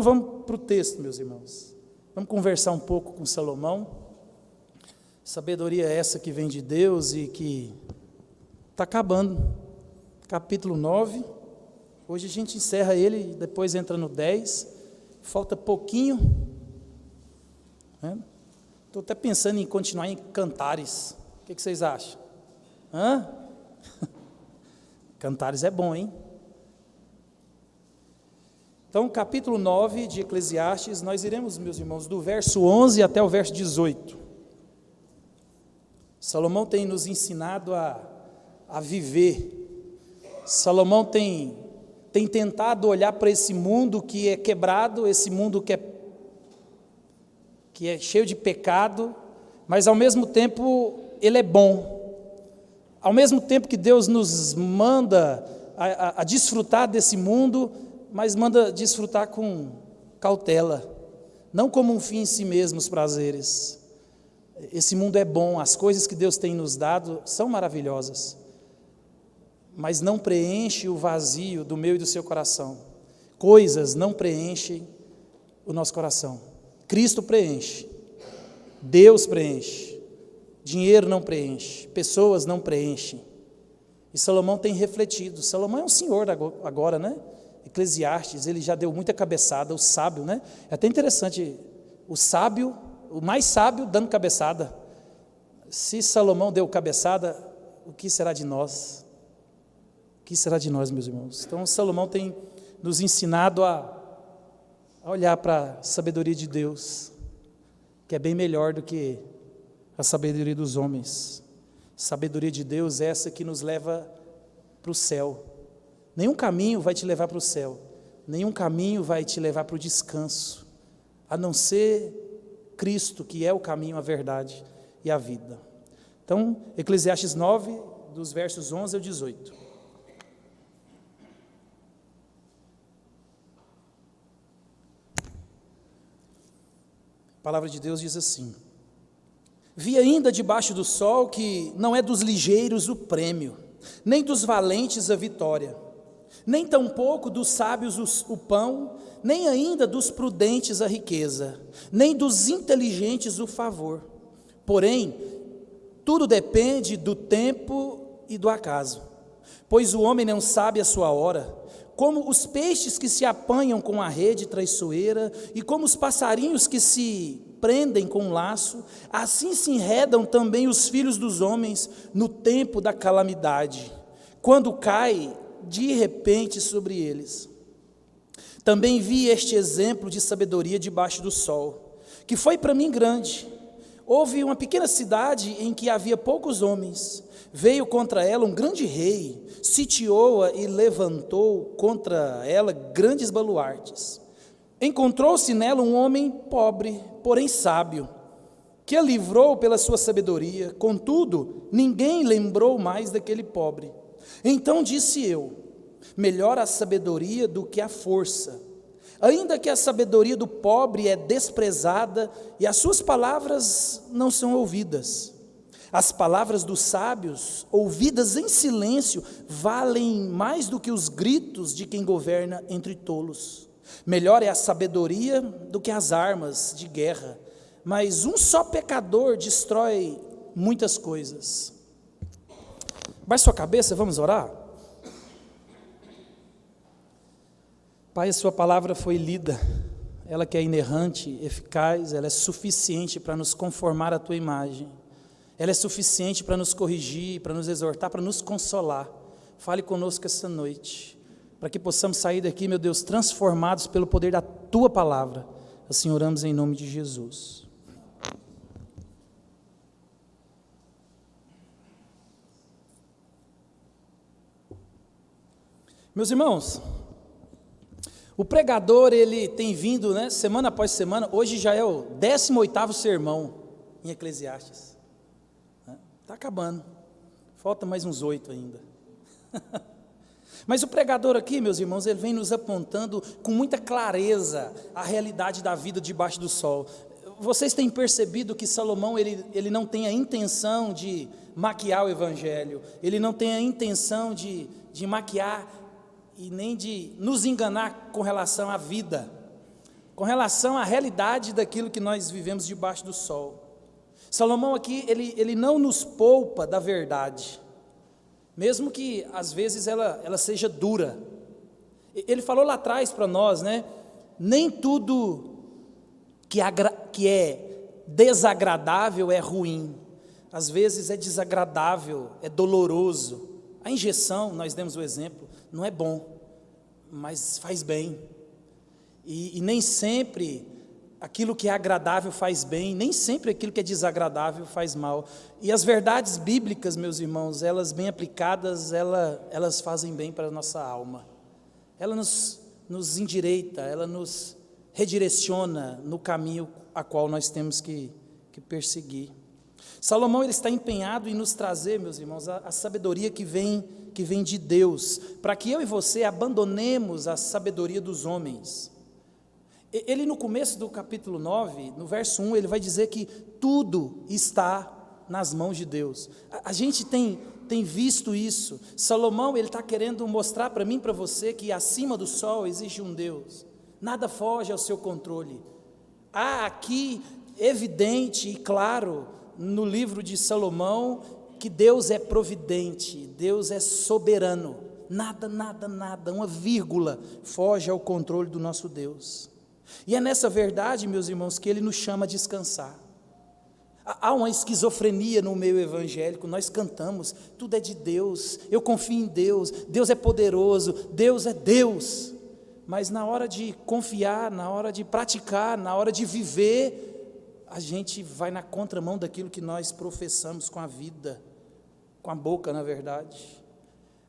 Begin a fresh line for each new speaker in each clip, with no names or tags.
Vamos para o texto, meus irmãos. Vamos conversar um pouco com Salomão. Sabedoria é essa que vem de Deus e que está acabando. Capítulo 9. Hoje a gente encerra ele, depois entra no 10. Falta pouquinho. Estou até pensando em continuar em Cantares. O que vocês acham? Cantares é bom, hein? Então, capítulo 9 de Eclesiastes, nós iremos, meus irmãos, do verso 11 até o verso 18. Salomão tem nos ensinado a viver. Salomão tem tentado olhar para esse mundo que é quebrado, esse mundo que é cheio de pecado, mas ao mesmo tempo ele é bom. Ao mesmo tempo que Deus nos manda a desfrutar desse mundo, mas manda desfrutar com cautela, não como um fim em si mesmo os prazeres. Esse mundo é bom, as coisas que Deus tem nos dado são maravilhosas, mas não preenche o vazio do meu e do seu coração. Coisas não preenchem o nosso coração. Cristo preenche, Deus preenche, dinheiro não preenche, pessoas não preenchem. E Salomão tem refletido. Salomão é um senhor agora, né? Eclesiastes, ele já deu muita cabeçada, o sábio, né? É até interessante, o sábio, o mais sábio dando cabeçada. Se Salomão deu cabeçada, o que será de nós? O que será de nós, meus irmãos? Então, Salomão tem nos ensinado a olhar para a sabedoria de Deus, que é bem melhor do que a sabedoria dos homens. Sabedoria de Deus é essa que nos leva para o céu. Nenhum caminho vai te levar para o céu, nenhum caminho vai te levar para o descanso, a não ser Cristo, que é o caminho, a verdade e a vida. Então, Eclesiastes 9, dos versos 11 ao 18. A palavra de Deus diz assim: vi ainda debaixo do sol que não é dos ligeiros o prêmio, nem dos valentes a vitória, nem tampouco dos sábios o pão, nem ainda dos prudentes a riqueza, nem dos inteligentes o favor. Porém, tudo depende do tempo e do acaso, pois o homem não sabe a sua hora, como os peixes que se apanham com a rede traiçoeira, e como os passarinhos que se prendem com um laço, assim se enredam também os filhos dos homens no tempo da calamidade, quando cai de repente sobre eles. Também vi este exemplo de sabedoria debaixo do sol, que foi para mim grande. Houve uma pequena cidade em que havia poucos homens. Veio contra ela um grande rei, sitiou-a e levantou contra ela grandes baluartes. Encontrou-se nela um homem pobre, porém sábio, que a livrou pela sua sabedoria. Contudo, ninguém lembrou mais daquele pobre. Então disse eu: melhor a sabedoria do que a força, ainda que a sabedoria do pobre é desprezada e as suas palavras não são ouvidas. As palavras dos sábios, ouvidas em silêncio, valem mais do que os gritos de quem governa entre tolos. Melhor é a sabedoria do que as armas de guerra, mas um só pecador destrói muitas coisas. Baixe sua cabeça, vamos orar? Pai, a sua palavra foi lida, ela que é inerrante, eficaz, ela é suficiente para nos conformar à tua imagem, ela é suficiente para nos corrigir, para nos exortar, para nos consolar. Fale conosco essa noite, para que possamos sair daqui, meu Deus, transformados pelo poder da tua palavra. Assim oramos em nome de Jesus. Meus irmãos, o pregador, ele tem vindo, né, semana após semana. Hoje já é o 18º sermão em Eclesiastes. Está acabando, falta mais uns 8 ainda. Mas o pregador aqui, meus irmãos, ele vem nos apontando com muita clareza a realidade da vida debaixo do sol. Vocês têm percebido que Salomão, ele não tem a intenção de maquiar o evangelho, ele não tem a intenção de maquiar e nem de nos enganar com relação à vida. com relação à realidade daquilo que nós vivemos debaixo do sol. Salomão aqui, ele não nos poupa da verdade, mesmo que às vezes ela seja dura. Ele falou lá atrás para nós, né? Nem tudo que é desagradável é ruim. Às vezes é desagradável, é doloroso. A injeção, nós demos o exemplo, não é bom, mas faz bem. E nem sempre aquilo que é agradável faz bem, nem sempre aquilo que é desagradável faz mal. E as verdades bíblicas, meus irmãos, elas bem aplicadas, elas fazem bem para a nossa alma. Ela nos endireita, ela nos redireciona no caminho a qual nós temos que perseguir. Salomão, ele está empenhado em nos trazer, meus irmãos, a sabedoria que vem de Deus, para que eu e você abandonemos a sabedoria dos homens. Ele, no começo do capítulo 9, no verso 1, ele vai dizer que tudo está nas mãos de Deus. A gente tem visto isso. Salomão, ele está querendo mostrar para mim e para você que acima do sol existe um Deus. Nada foge ao seu controle. Há aqui, evidente e claro, no livro de Salomão, que Deus é providente, Deus é soberano. Nada, uma vírgula foge ao controle do nosso Deus. E é nessa verdade, meus irmãos, que ele nos chama a descansar. Há uma esquizofrenia no meio evangélico, nós cantamos, tudo é de Deus, eu confio em Deus, Deus é poderoso, Deus é Deus. Mas na hora de confiar, na hora de praticar, na hora de viver, a gente vai na contramão daquilo que nós professamos com a vida, com a boca, na verdade.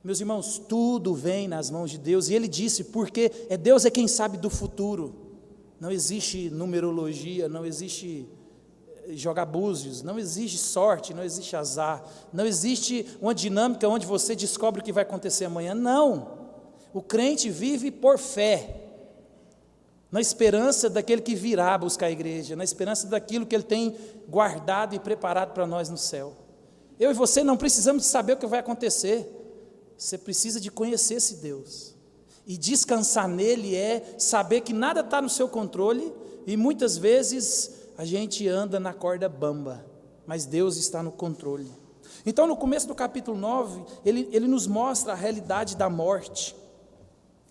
Meus irmãos, tudo vem nas mãos de Deus, e ele disse, porque Deus é quem sabe do futuro. Não existe numerologia, não existe jogar búzios, não existe sorte, não existe azar, não existe uma dinâmica onde você descobre o que vai acontecer amanhã, não. O crente vive por fé, na esperança daquele que virá buscar a igreja, na esperança daquilo que ele tem guardado e preparado para nós no céu. Eu e você não precisamos de saber o que vai acontecer, você precisa de conhecer esse Deus. E descansar nele é saber que nada está no seu controle, e muitas vezes a gente anda na corda bamba, mas Deus está no controle. Então, no começo do capítulo 9, ele nos mostra a realidade da morte.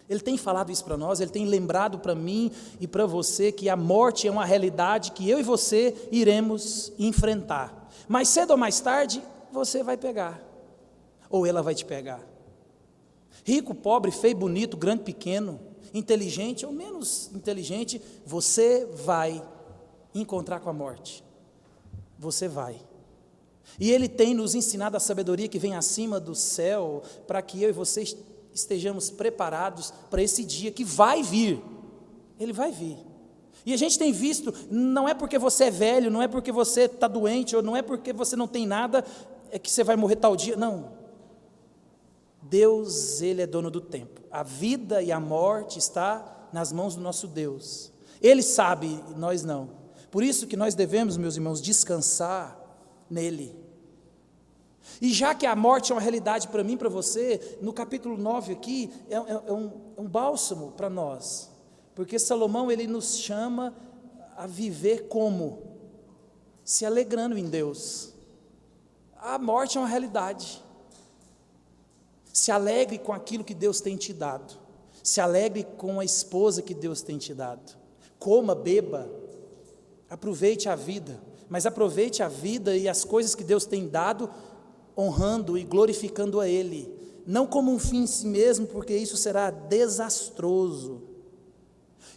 Ele tem falado isso para nós, ele tem lembrado para mim e para você que a morte é uma realidade que eu e você iremos enfrentar. Mais cedo ou mais tarde, você vai pegar, ou ela vai te pegar. Rico, pobre, feio, bonito, grande, pequeno, inteligente ou menos inteligente, você vai encontrar com a morte. Você vai. E ele tem nos ensinado a sabedoria que vem acima do céu, para que eu e você estejamos preparados para esse dia que vai vir. Ele vai vir. E a gente tem visto, não é porque você é velho, não é porque você está doente, ou não é porque você não tem nada, é que você vai morrer tal dia, não. Deus, ele é dono do tempo. A vida e a morte está nas mãos do nosso Deus. Ele sabe, nós não. Por isso que nós devemos, meus irmãos, descansar nele. E já que a morte é uma realidade para mim e para você, no capítulo 9 aqui, é um bálsamo para nós. Porque Salomão, ele nos chama a viver como? Se alegrando em Deus. A morte é uma realidade. Se alegre com aquilo que Deus tem te dado. Se alegre com a esposa que Deus tem te dado. Coma, beba, aproveite a vida. Mas aproveite a vida e as coisas que Deus tem dado, honrando e glorificando a Ele. Não como um fim em si mesmo, porque isso será desastroso.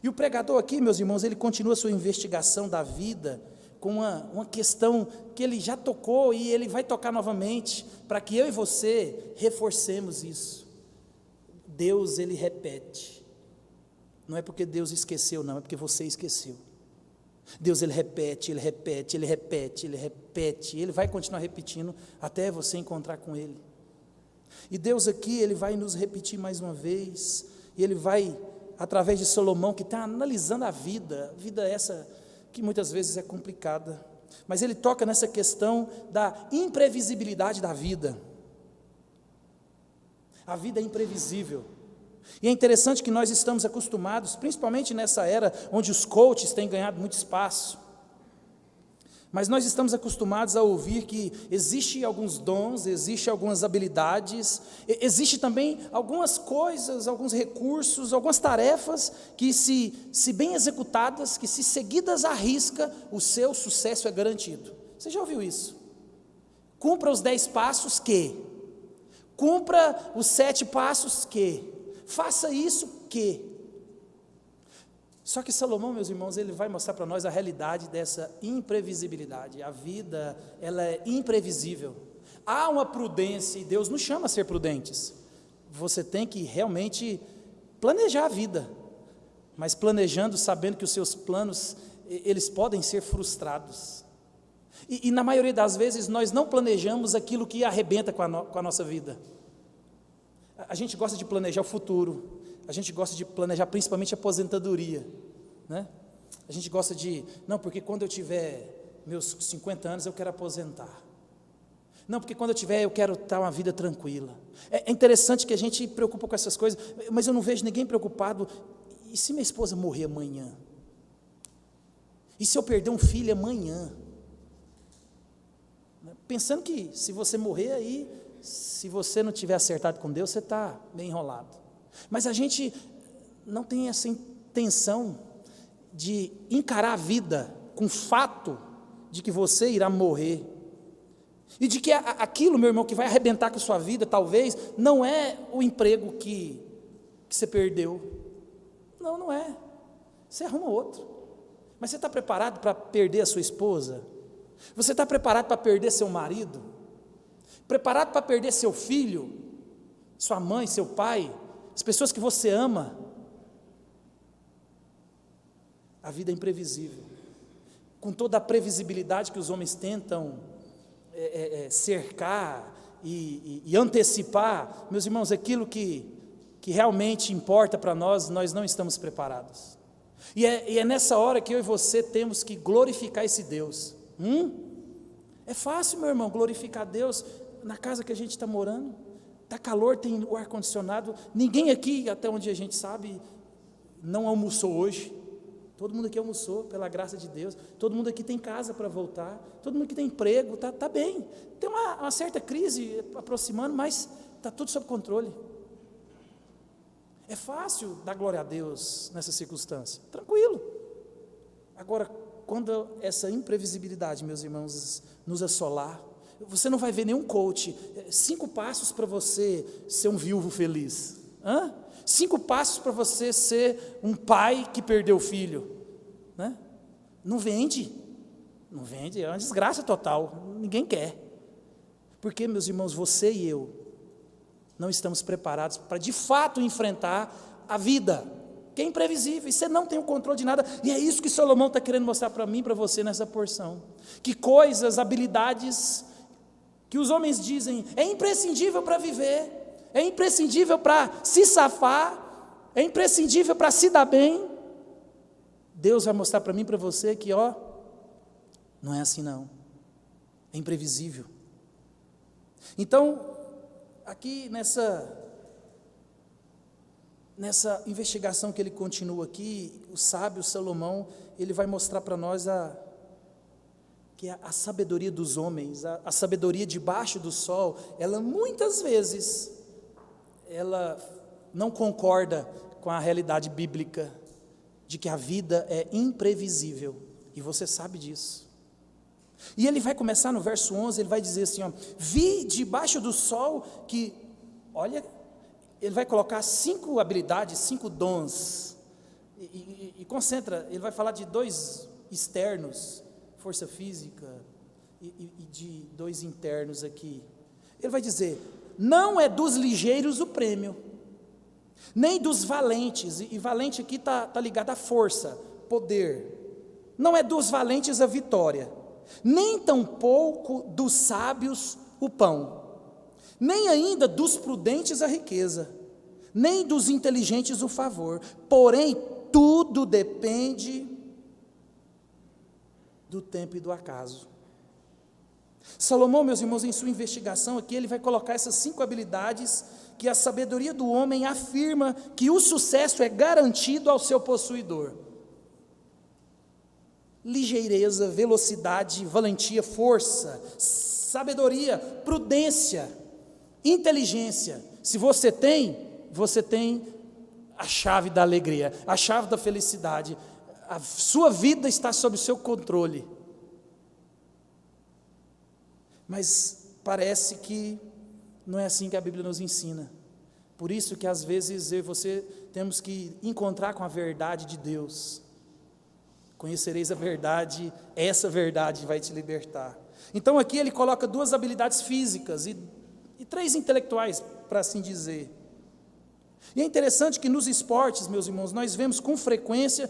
E o pregador aqui, meus irmãos, ele continua a sua investigação da vida, com uma questão que ele já tocou e ele vai tocar novamente, para que eu e você reforcemos isso. Deus, ele repete. Não é porque Deus esqueceu, não, é porque você esqueceu. Deus, ele repete, ele repete, ele repete, ele repete, ele vai continuar repetindo até você encontrar com ele. E Deus aqui, ele vai nos repetir mais uma vez, e ele vai, através de Salomão, que está analisando a vida essa que muitas vezes é complicada, mas ele toca nessa questão da imprevisibilidade da vida. A vida é imprevisível. E é interessante que nós estamos acostumados, principalmente nessa era onde os coaches têm ganhado muito espaço, mas nós estamos acostumados a ouvir que existem alguns dons, existem algumas habilidades, existe também algumas coisas, alguns recursos, algumas tarefas que se bem executadas, que se seguidas à risca, o seu sucesso é garantido. Você já ouviu isso? Cumpra os 10 passos que, cumpra os 7 passos que, faça isso que. Só que Salomão, meus irmãos, ele vai mostrar para nós a realidade dessa imprevisibilidade. A vida, ela é imprevisível. Há uma prudência, e Deus nos chama a ser prudentes. Você tem que realmente planejar a vida, mas planejando, sabendo que os seus planos, eles podem ser frustrados. E na maioria das vezes, nós não planejamos aquilo que arrebenta com a nossa vida. A gente gosta de planejar o futuro. A gente gosta de planejar principalmente a aposentadoria, né? A gente gosta de, não, porque quando eu tiver meus 50 anos eu quero aposentar. Não, porque quando eu tiver eu quero ter uma vida tranquila. É interessante que a gente preocupa com essas coisas, mas eu não vejo ninguém preocupado. E se minha esposa morrer amanhã? E se eu perder um filho amanhã? Pensando que se você morrer aí, se você não tiver acertado com Deus, você está bem enrolado. Mas a gente não tem essa intenção de encarar a vida com o fato de que você irá morrer. E de que aquilo, meu irmão, que vai arrebentar com a sua vida, talvez, não é o emprego que você perdeu. Não, não é. Você arruma outro. Mas você está preparado para perder a sua esposa? Você está preparado para perder seu marido? Preparado para perder seu filho? Sua mãe, seu pai? As pessoas que você ama? A vida é imprevisível. Com toda a previsibilidade que os homens tentam cercar e antecipar, meus irmãos, aquilo que realmente importa para nós, nós não estamos preparados. E é nessa hora que eu e você temos que glorificar esse Deus. É fácil, meu irmão, glorificar Deus na casa que a gente está morando. Está calor, tem o ar-condicionado. Ninguém aqui, até onde a gente sabe, não almoçou hoje. Todo mundo aqui almoçou, pela graça de Deus. Todo mundo aqui tem casa para voltar. Todo mundo aqui tem emprego, tá bem. Tem uma certa crise aproximando, mas está tudo sob controle. É fácil dar glória a Deus nessa circunstância, tranquilo. Agora, quando essa imprevisibilidade, meus irmãos, nos assolar, você não vai ver nenhum coach, 5 passos para você ser um viúvo feliz, 5 passos para você ser um pai que perdeu o filho, né? Não vende, é uma desgraça total, ninguém quer, porque, meus irmãos, você e eu não estamos preparados para de fato enfrentar a vida, que é imprevisível, e você não tem o controle de nada, e é isso que Salomão está querendo mostrar para mim e para você nessa porção, que coisas, habilidades, que os homens dizem, é imprescindível para viver, é imprescindível para se safar, é imprescindível para se dar bem. Deus vai mostrar para mim e para você que, não é assim não, é imprevisível. Então, aqui nessa investigação que ele continua aqui, o sábio Salomão, ele vai mostrar para nós que a sabedoria dos homens, a sabedoria debaixo do sol, ela muitas vezes, ela não concorda com a realidade bíblica, de que a vida é imprevisível, e você sabe disso. E ele vai começar no verso 11, ele vai dizer assim, vi debaixo do sol que, olha, ele vai colocar 5 habilidades, 5 dons, e concentra, ele vai falar de 2 externos, força física, e de 2 internos aqui. Ele vai dizer, não é dos ligeiros o prêmio, nem dos valentes, e valente aqui está ligado à força, poder, não é dos valentes a vitória, nem tampouco dos sábios o pão, nem ainda dos prudentes a riqueza, nem dos inteligentes o favor, porém tudo depende do tempo e do acaso. Salomão, meus irmãos, em sua investigação aqui, ele vai colocar essas 5 habilidades que a sabedoria do homem afirma que o sucesso é garantido ao seu possuidor: ligeireza, velocidade, valentia, força, sabedoria, prudência, inteligência. Se você tem a chave da alegria, a chave da felicidade. A sua vida está sob o seu controle. Mas parece que não é assim que a Bíblia nos ensina. Por isso que às vezes eu e você temos que encontrar com a verdade de Deus. Conhecereis a verdade, essa verdade vai te libertar. Então aqui ele coloca 2 habilidades físicas e 3 intelectuais, para assim dizer. E é interessante que nos esportes, meus irmãos, nós vemos com frequência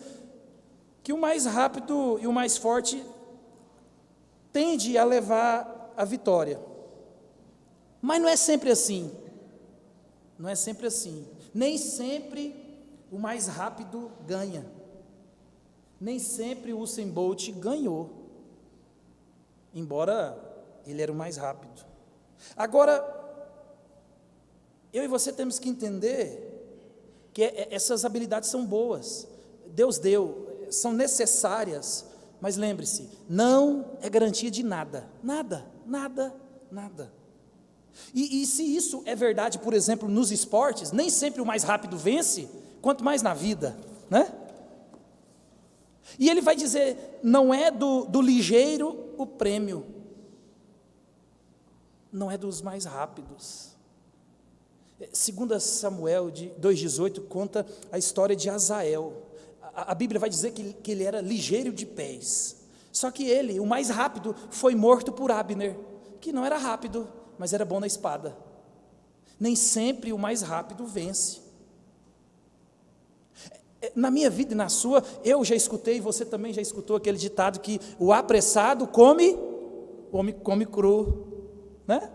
que o mais rápido e o mais forte tende a levar a vitória. Mas não é sempre assim. Não é sempre assim. Nem sempre o mais rápido ganha. Nem sempre o Usain Bolt ganhou, embora ele era o mais rápido. Agora, eu e você temos que entender que essas habilidades são boas. Deus deu, são necessárias, mas lembre-se, não é garantia de nada. Nada, nada, nada. E se isso é verdade, por exemplo, nos esportes, nem sempre o mais rápido vence, quanto mais na vida, né? E ele vai dizer, não é do ligeiro o prêmio, não é dos mais rápidos. 2 Samuel 2,18 conta a história de Azael. A Bíblia vai dizer que ele era ligeiro de pés. Só que ele, o mais rápido, foi morto por Abner, que não era rápido, mas era bom na espada. Nem sempre o mais rápido vence. Na minha vida e na sua, eu já escutei, você também já escutou aquele ditado que o apressado come cru, né?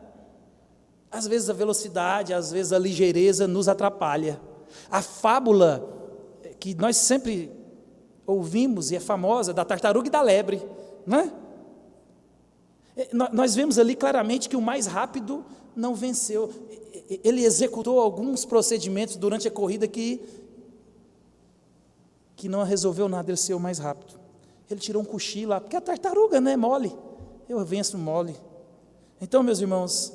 Às vezes a velocidade, às vezes a ligeireza nos atrapalha. A fábula que nós sempre ouvimos e é famosa, da tartaruga e da lebre, né? Nós vemos ali claramente que o mais rápido não venceu. Ele executou alguns procedimentos durante a corrida que não resolveu nada, ele ser o mais rápido. Ele tirou um cochilo lá, porque a tartaruga não é mole, eu venço mole. Então, meus irmãos,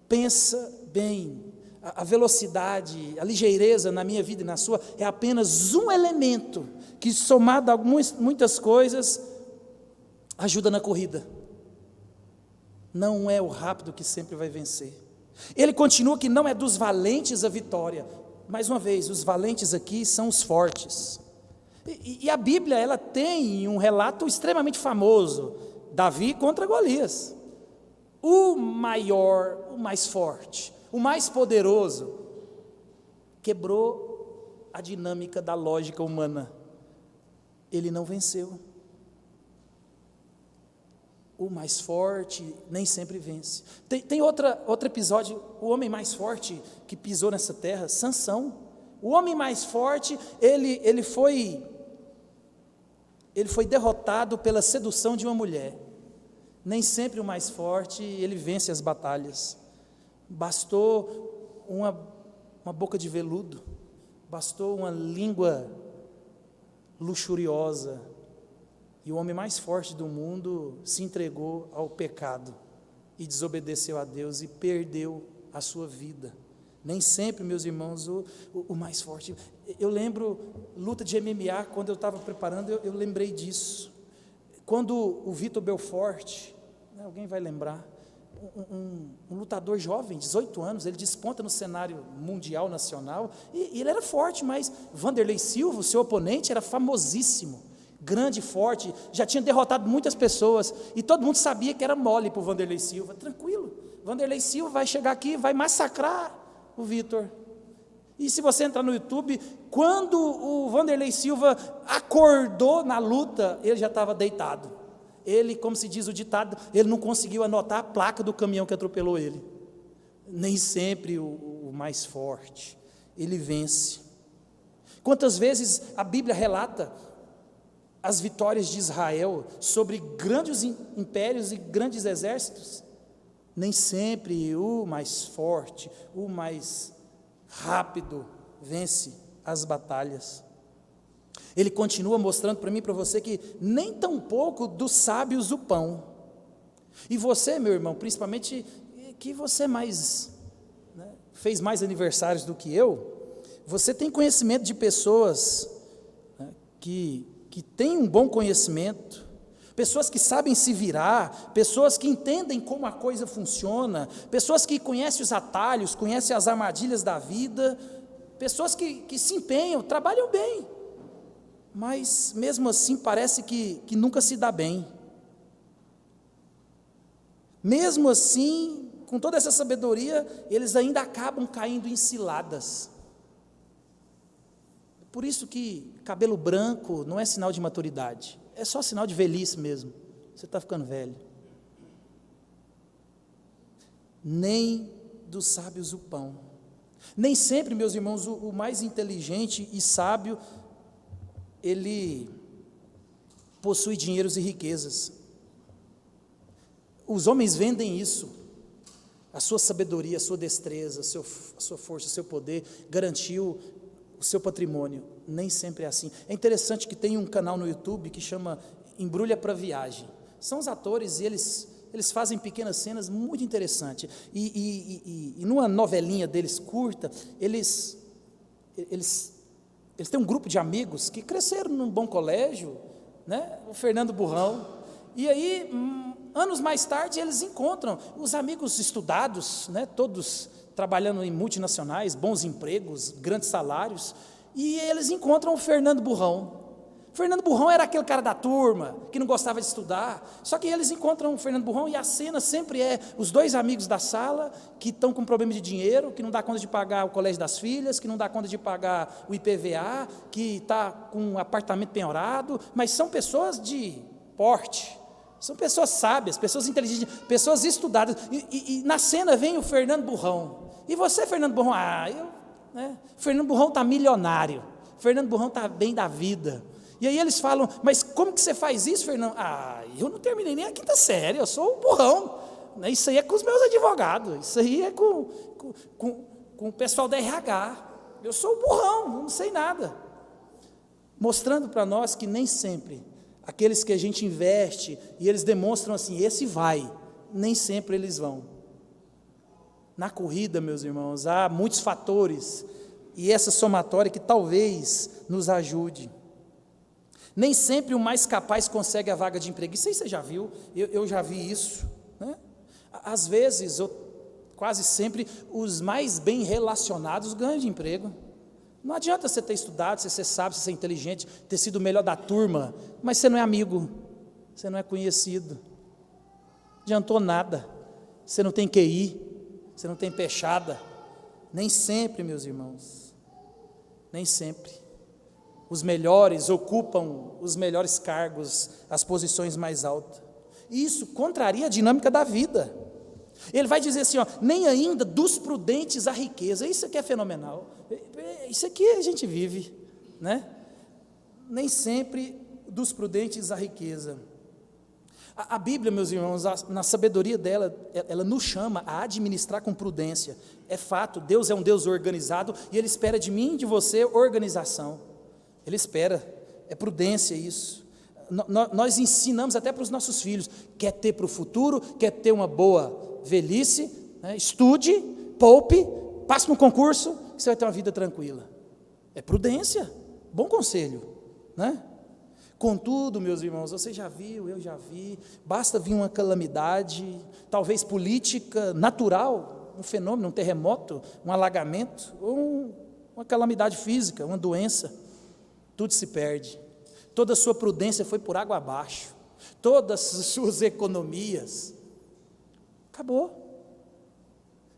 pensa bem, a velocidade, a ligeireza na minha vida e na sua, é apenas um elemento, que somado a muitas coisas, ajuda na corrida. Não é o rápido que sempre vai vencer. Ele continua que não é dos valentes a vitória. Mais uma vez, os valentes aqui são os fortes. E a Bíblia, ela tem um relato extremamente famoso, Davi contra Golias. O maior, o mais forte, o mais poderoso, quebrou a dinâmica da lógica humana. Ele não venceu. O mais forte nem sempre vence. Tem outro episódio, o homem mais forte que pisou nessa terra, Sansão. O homem mais forte, ele foi derrotado pela sedução de uma mulher. Nem sempre o mais forte, ele vence as batalhas. Bastou uma boca de veludo, bastou uma língua luxuriosa, e o homem mais forte do mundo se entregou ao pecado, e desobedeceu a Deus, e perdeu a sua vida. Nem sempre, meus irmãos, o mais forte. Eu lembro, luta de MMA, quando eu estava preparando, eu lembrei disso. Quando o Vitor Belfort, alguém vai lembrar, um lutador jovem, 18 anos, ele desponta no cenário mundial, nacional, e ele era forte, mas Vanderlei Silva, o seu oponente, era famosíssimo, grande, forte, já tinha derrotado muitas pessoas, e todo mundo sabia que era mole para o Vanderlei Silva. Tranquilo, Vanderlei Silva vai chegar aqui, vai massacrar o Vitor. E se você entrar no YouTube, quando o Vanderlei Silva acordou na luta, ele já estava deitado. Ele, como se diz o ditado, ele não conseguiu anotar a placa do caminhão que atropelou ele. Nem sempre o mais forte, ele vence. Quantas vezes a Bíblia relata as vitórias de Israel sobre grandes impérios e grandes exércitos? Nem sempre o mais forte, o mais rápido vence as batalhas. Ele continua mostrando para mim e para você que nem tão pouco dos sábios o pão. E você, meu irmão, principalmente que você fez mais aniversários do que eu, você tem conhecimento de pessoas que têm um bom conhecimento, pessoas que sabem se virar, pessoas que entendem como a coisa funciona, pessoas que conhecem os atalhos, conhecem as armadilhas da vida, pessoas que se empenham, trabalham bem, mas mesmo assim parece que nunca se dá bem. Mesmo assim, com toda essa sabedoria, eles ainda acabam caindo em ciladas. Por isso que cabelo branco não é sinal de maturidade, é só sinal de velhice mesmo. Você está ficando velho. Nem dos sábios o pão. Nem sempre, meus irmãos, o mais inteligente e sábio, ele possui dinheiros e riquezas. Os homens vendem isso, a sua sabedoria, a sua destreza, a sua força, o seu poder, garantiu o seu patrimônio. Nem sempre é assim. É interessante que tem um canal no YouTube que chama Embrulha para Viagem. São os atores e eles fazem pequenas cenas muito interessantes. E numa novelinha deles curta, eles têm um grupo de amigos que cresceram num bom colégio, o Fernando Burrão, e aí, anos mais tarde, eles encontram os amigos estudados, todos trabalhando em multinacionais, bons empregos, grandes salários, e eles encontram o Fernando Burrão. Fernando Burrão era aquele cara da turma, que não gostava de estudar, só que eles encontram o Fernando Burrão e a cena sempre é os dois amigos da sala, que estão com problema de dinheiro, que não dá conta de pagar o colégio das filhas, que não dá conta de pagar o IPVA, que está com um apartamento penhorado, mas são pessoas de porte, são pessoas sábias, pessoas inteligentes, pessoas estudadas, e na cena vem o Fernando Burrão, e você, Fernando Burrão, Fernando Burrão está milionário, Fernando Burrão está bem da vida. E aí eles falam, mas como que você faz isso, Fernando? Eu não terminei nem a quinta série, eu sou o burrão. Isso aí é com os meus advogados, isso aí é com o pessoal da RH. Eu sou o burrão, não sei nada. Mostrando para nós que nem sempre, aqueles que a gente investe, e eles demonstram assim, esse vai, nem sempre eles vão. Na corrida, meus irmãos, há muitos fatores, e essa somatória que talvez nos ajude. Nem sempre o mais capaz consegue a vaga de emprego. Isso aí você já viu, eu já vi isso. Às vezes, quase sempre, os mais bem relacionados ganham de emprego. Não adianta você ter estudado, você sabe, você é inteligente, ter sido o melhor da turma, mas você não é amigo, você não é conhecido. Não adiantou nada, você não tem QI, você não tem peixada. Nem sempre, meus irmãos, nem sempre. Os melhores ocupam os melhores cargos, as posições mais altas. E isso contraria a dinâmica da vida. Ele vai dizer assim, nem ainda dos prudentes a riqueza. Isso aqui é fenomenal. Isso aqui a gente vive, Nem sempre dos prudentes a riqueza. A Bíblia, meus irmãos, na sabedoria dela, ela nos chama a administrar com prudência. É fato, Deus é um Deus organizado e Ele espera de mim e de você organização. Ele espera, é prudência isso. Nós ensinamos até para os nossos filhos, quer ter para o futuro, quer ter uma boa velhice, estude, poupe, passe no concurso, que você vai ter uma vida tranquila. É prudência, bom conselho, Contudo, meus irmãos, você já viu, eu já vi, basta vir uma calamidade, talvez política, natural, um fenômeno, um terremoto, um alagamento, ou uma calamidade física, uma doença, tudo se perde, toda a sua prudência foi por água abaixo, todas as suas economias, acabou,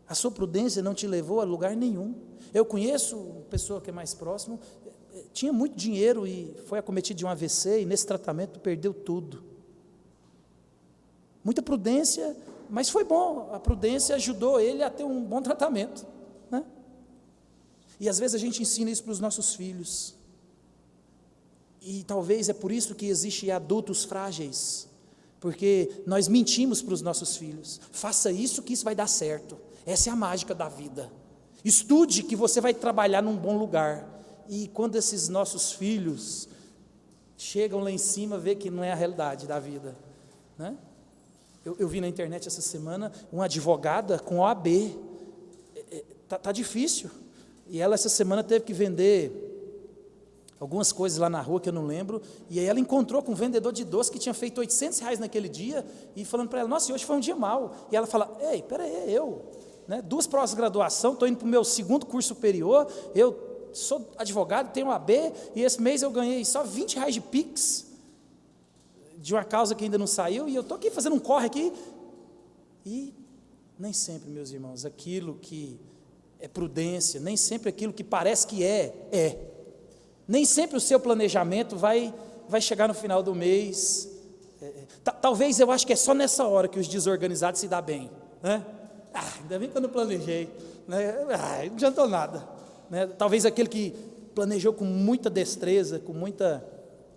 a sua prudência não te levou a lugar nenhum. Eu conheço uma pessoa que é mais próximo, tinha muito dinheiro e foi acometido de um AVC, e nesse tratamento perdeu tudo, muita prudência, mas foi bom, a prudência ajudou ele a ter um bom tratamento, E às vezes a gente ensina isso para os nossos filhos, E talvez é por isso que existem adultos frágeis, porque nós mentimos para os nossos filhos: faça isso que isso vai dar certo, essa é a mágica da vida, estude que você vai trabalhar num bom lugar. E quando esses nossos filhos chegam lá em cima, vê que não é a realidade da vida, né? Eu vi na internet essa semana uma advogada com OAB, tá difícil, e ela essa semana teve que vender algumas coisas lá na rua que eu não lembro, e aí ela encontrou com um vendedor de doce que tinha feito R$800 naquele dia, e falando para ela: nossa, hoje foi um dia mau. E ela fala: ei, peraí, né, 2 pós-graduação, estou indo para o meu 2º curso superior, eu sou advogado, tenho uma AB, e esse mês eu ganhei só R$20 de Pix, de uma causa que ainda não saiu, e eu estou aqui fazendo um corre aqui. E nem sempre, meus irmãos, aquilo que é prudência, nem sempre aquilo que parece que é. Nem sempre o seu planejamento vai chegar no final do mês. Talvez, eu acho que é só nessa hora que os desorganizados se dão bem, né? Ainda bem que eu não planejei, né? Não adiantou nada, né? Talvez aquele que planejou com muita destreza, com muita,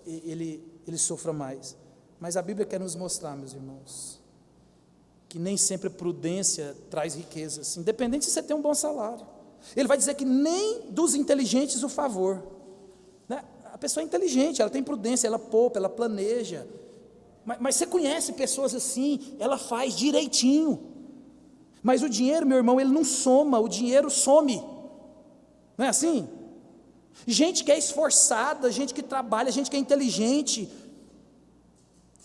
ele sofra mais. Mas a Bíblia quer nos mostrar, meus irmãos, que nem sempre a prudência traz riquezas, independente se você tem um bom salário. Ele vai dizer que nem dos inteligentes o favor, né? A pessoa é inteligente, ela tem prudência, ela poupa, ela planeja, mas você conhece pessoas assim, ela faz direitinho. Mas o dinheiro, meu irmão, ele não soma, o dinheiro some, não é assim? Gente que é esforçada, gente que trabalha, gente que é inteligente,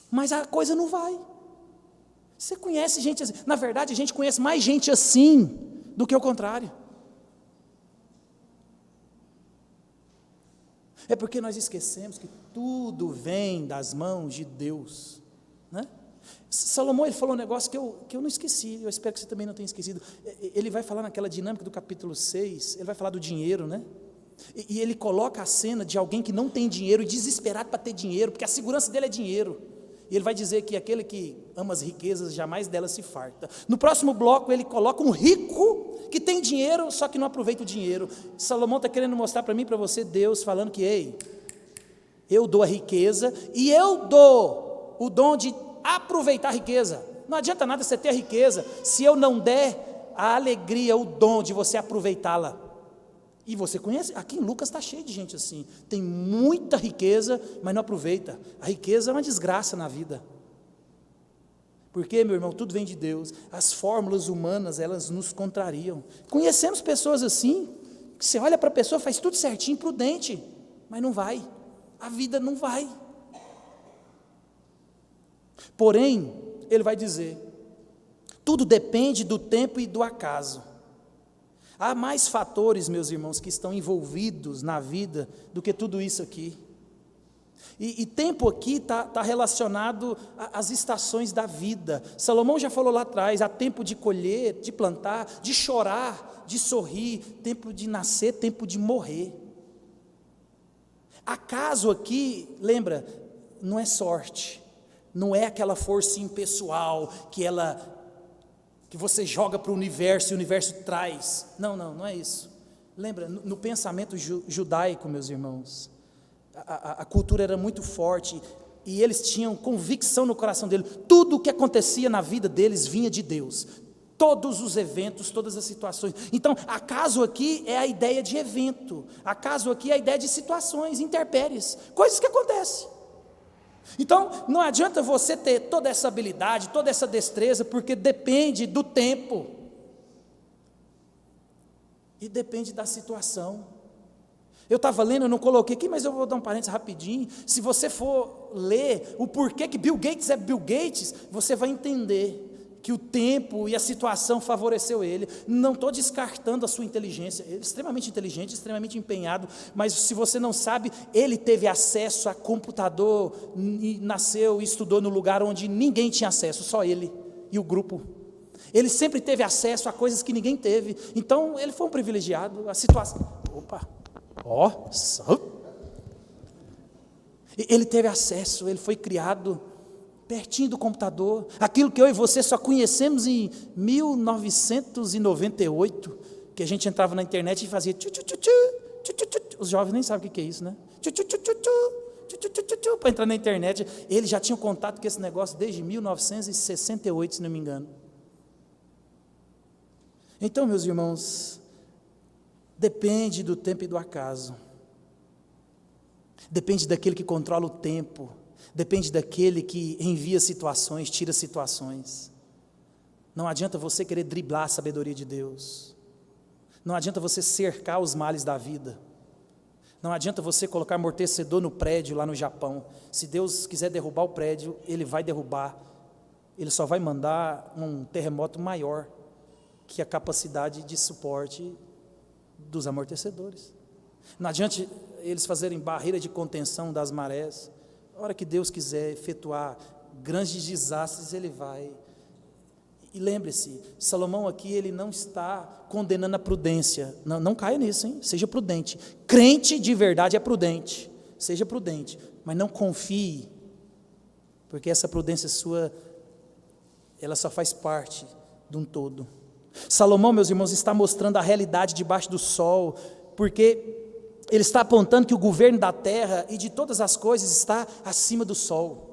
mas a coisa não vai. Você conhece gente assim? Na verdade, a gente conhece mais gente assim do que o contrário. É porque nós esquecemos que tudo vem das mãos de Deus, né? Salomão, ele falou um negócio que eu não esqueci, eu espero que você também não tenha esquecido. Ele vai falar naquela dinâmica do capítulo 6, ele vai falar do dinheiro, né? E ele coloca a cena de alguém que não tem dinheiro, desesperado para ter dinheiro, porque a segurança dele é dinheiro. E ele vai dizer que aquele que ama as riquezas, jamais delas se farta. No próximo bloco, ele coloca um rico que tem dinheiro, só que não aproveita o dinheiro. Salomão está querendo mostrar para mim e para você, Deus falando que: ei, eu dou a riqueza e eu dou o dom de aproveitar a riqueza. Não adianta nada você ter a riqueza se eu não der a alegria, o dom de você aproveitá-la. E você conhece, aqui em Lucas está cheio de gente assim, tem muita riqueza, mas não aproveita. A riqueza é uma desgraça na vida. Porque, meu irmão, tudo vem de Deus. As fórmulas humanas, elas nos contrariam. Conhecemos pessoas assim, que você olha para a pessoa, faz tudo certinho, prudente, mas não vai, a vida não vai. Porém, ele vai dizer, tudo depende do tempo e do acaso. Há mais fatores, meus irmãos, que estão envolvidos na vida do que tudo isso aqui. E tempo aqui está relacionado às estações da vida. Salomão já falou lá atrás, há tempo de colher, de plantar, de chorar, de sorrir, tempo de nascer, tempo de morrer. Acaso aqui, lembra, não é sorte, não é aquela força impessoal que você joga para o universo e o universo traz. Não é isso. Lembra, no pensamento judaico, meus irmãos, a cultura era muito forte e eles tinham convicção no coração deles. Tudo o que acontecia na vida deles vinha de Deus. Todos os eventos, todas as situações. Então, acaso aqui é a ideia de evento. Acaso aqui é a ideia de situações, intempéries, coisas que acontecem. Então, não adianta você ter toda essa habilidade, toda essa destreza, porque depende do tempo. E depende da situação. Eu estava lendo, eu não coloquei aqui, mas eu vou dar um parênteses rapidinho. Se você for ler o porquê que Bill Gates é Bill Gates, você vai entender que o tempo e a situação favoreceu ele. Não estou descartando a sua inteligência, ele é extremamente inteligente, extremamente empenhado, mas se você não sabe, ele teve acesso a computador, e nasceu e estudou no lugar onde ninguém tinha acesso, só ele e o grupo. Ele sempre teve acesso a coisas que ninguém teve, então ele foi um privilegiado. A situação, ele teve acesso, ele foi criado pertinho do computador, aquilo que eu e você só conhecemos em 1998, que a gente entrava na internet e fazia os jovens nem sabem o que é isso, né? para entrar na internet. Ele já tinha contato com esse negócio desde 1968, se não me engano. Então, meus irmãos, depende do tempo e do acaso. Depende daquele que controla o tempo. Depende daquele que envia situações, tira situações. Não adianta você querer driblar a sabedoria de Deus. Não adianta você cercar os males da vida. Não adianta você colocar amortecedor no prédio lá no Japão. Se Deus quiser derrubar o prédio, Ele vai derrubar. Ele só vai mandar um terremoto maior que a capacidade de suporte dos amortecedores. Não adianta eles fazerem barreira de contenção das marés. A hora que Deus quiser efetuar grandes desastres, Ele vai. E lembre-se, Salomão aqui, ele não está condenando a prudência. Não caia nisso, hein? Seja prudente. Crente de verdade é prudente. Seja prudente, mas não confie, porque essa prudência sua, ela só faz parte de um todo. Salomão, meus irmãos, está mostrando a realidade debaixo do sol, porque ele está apontando que o governo da terra e de todas as coisas está acima do sol.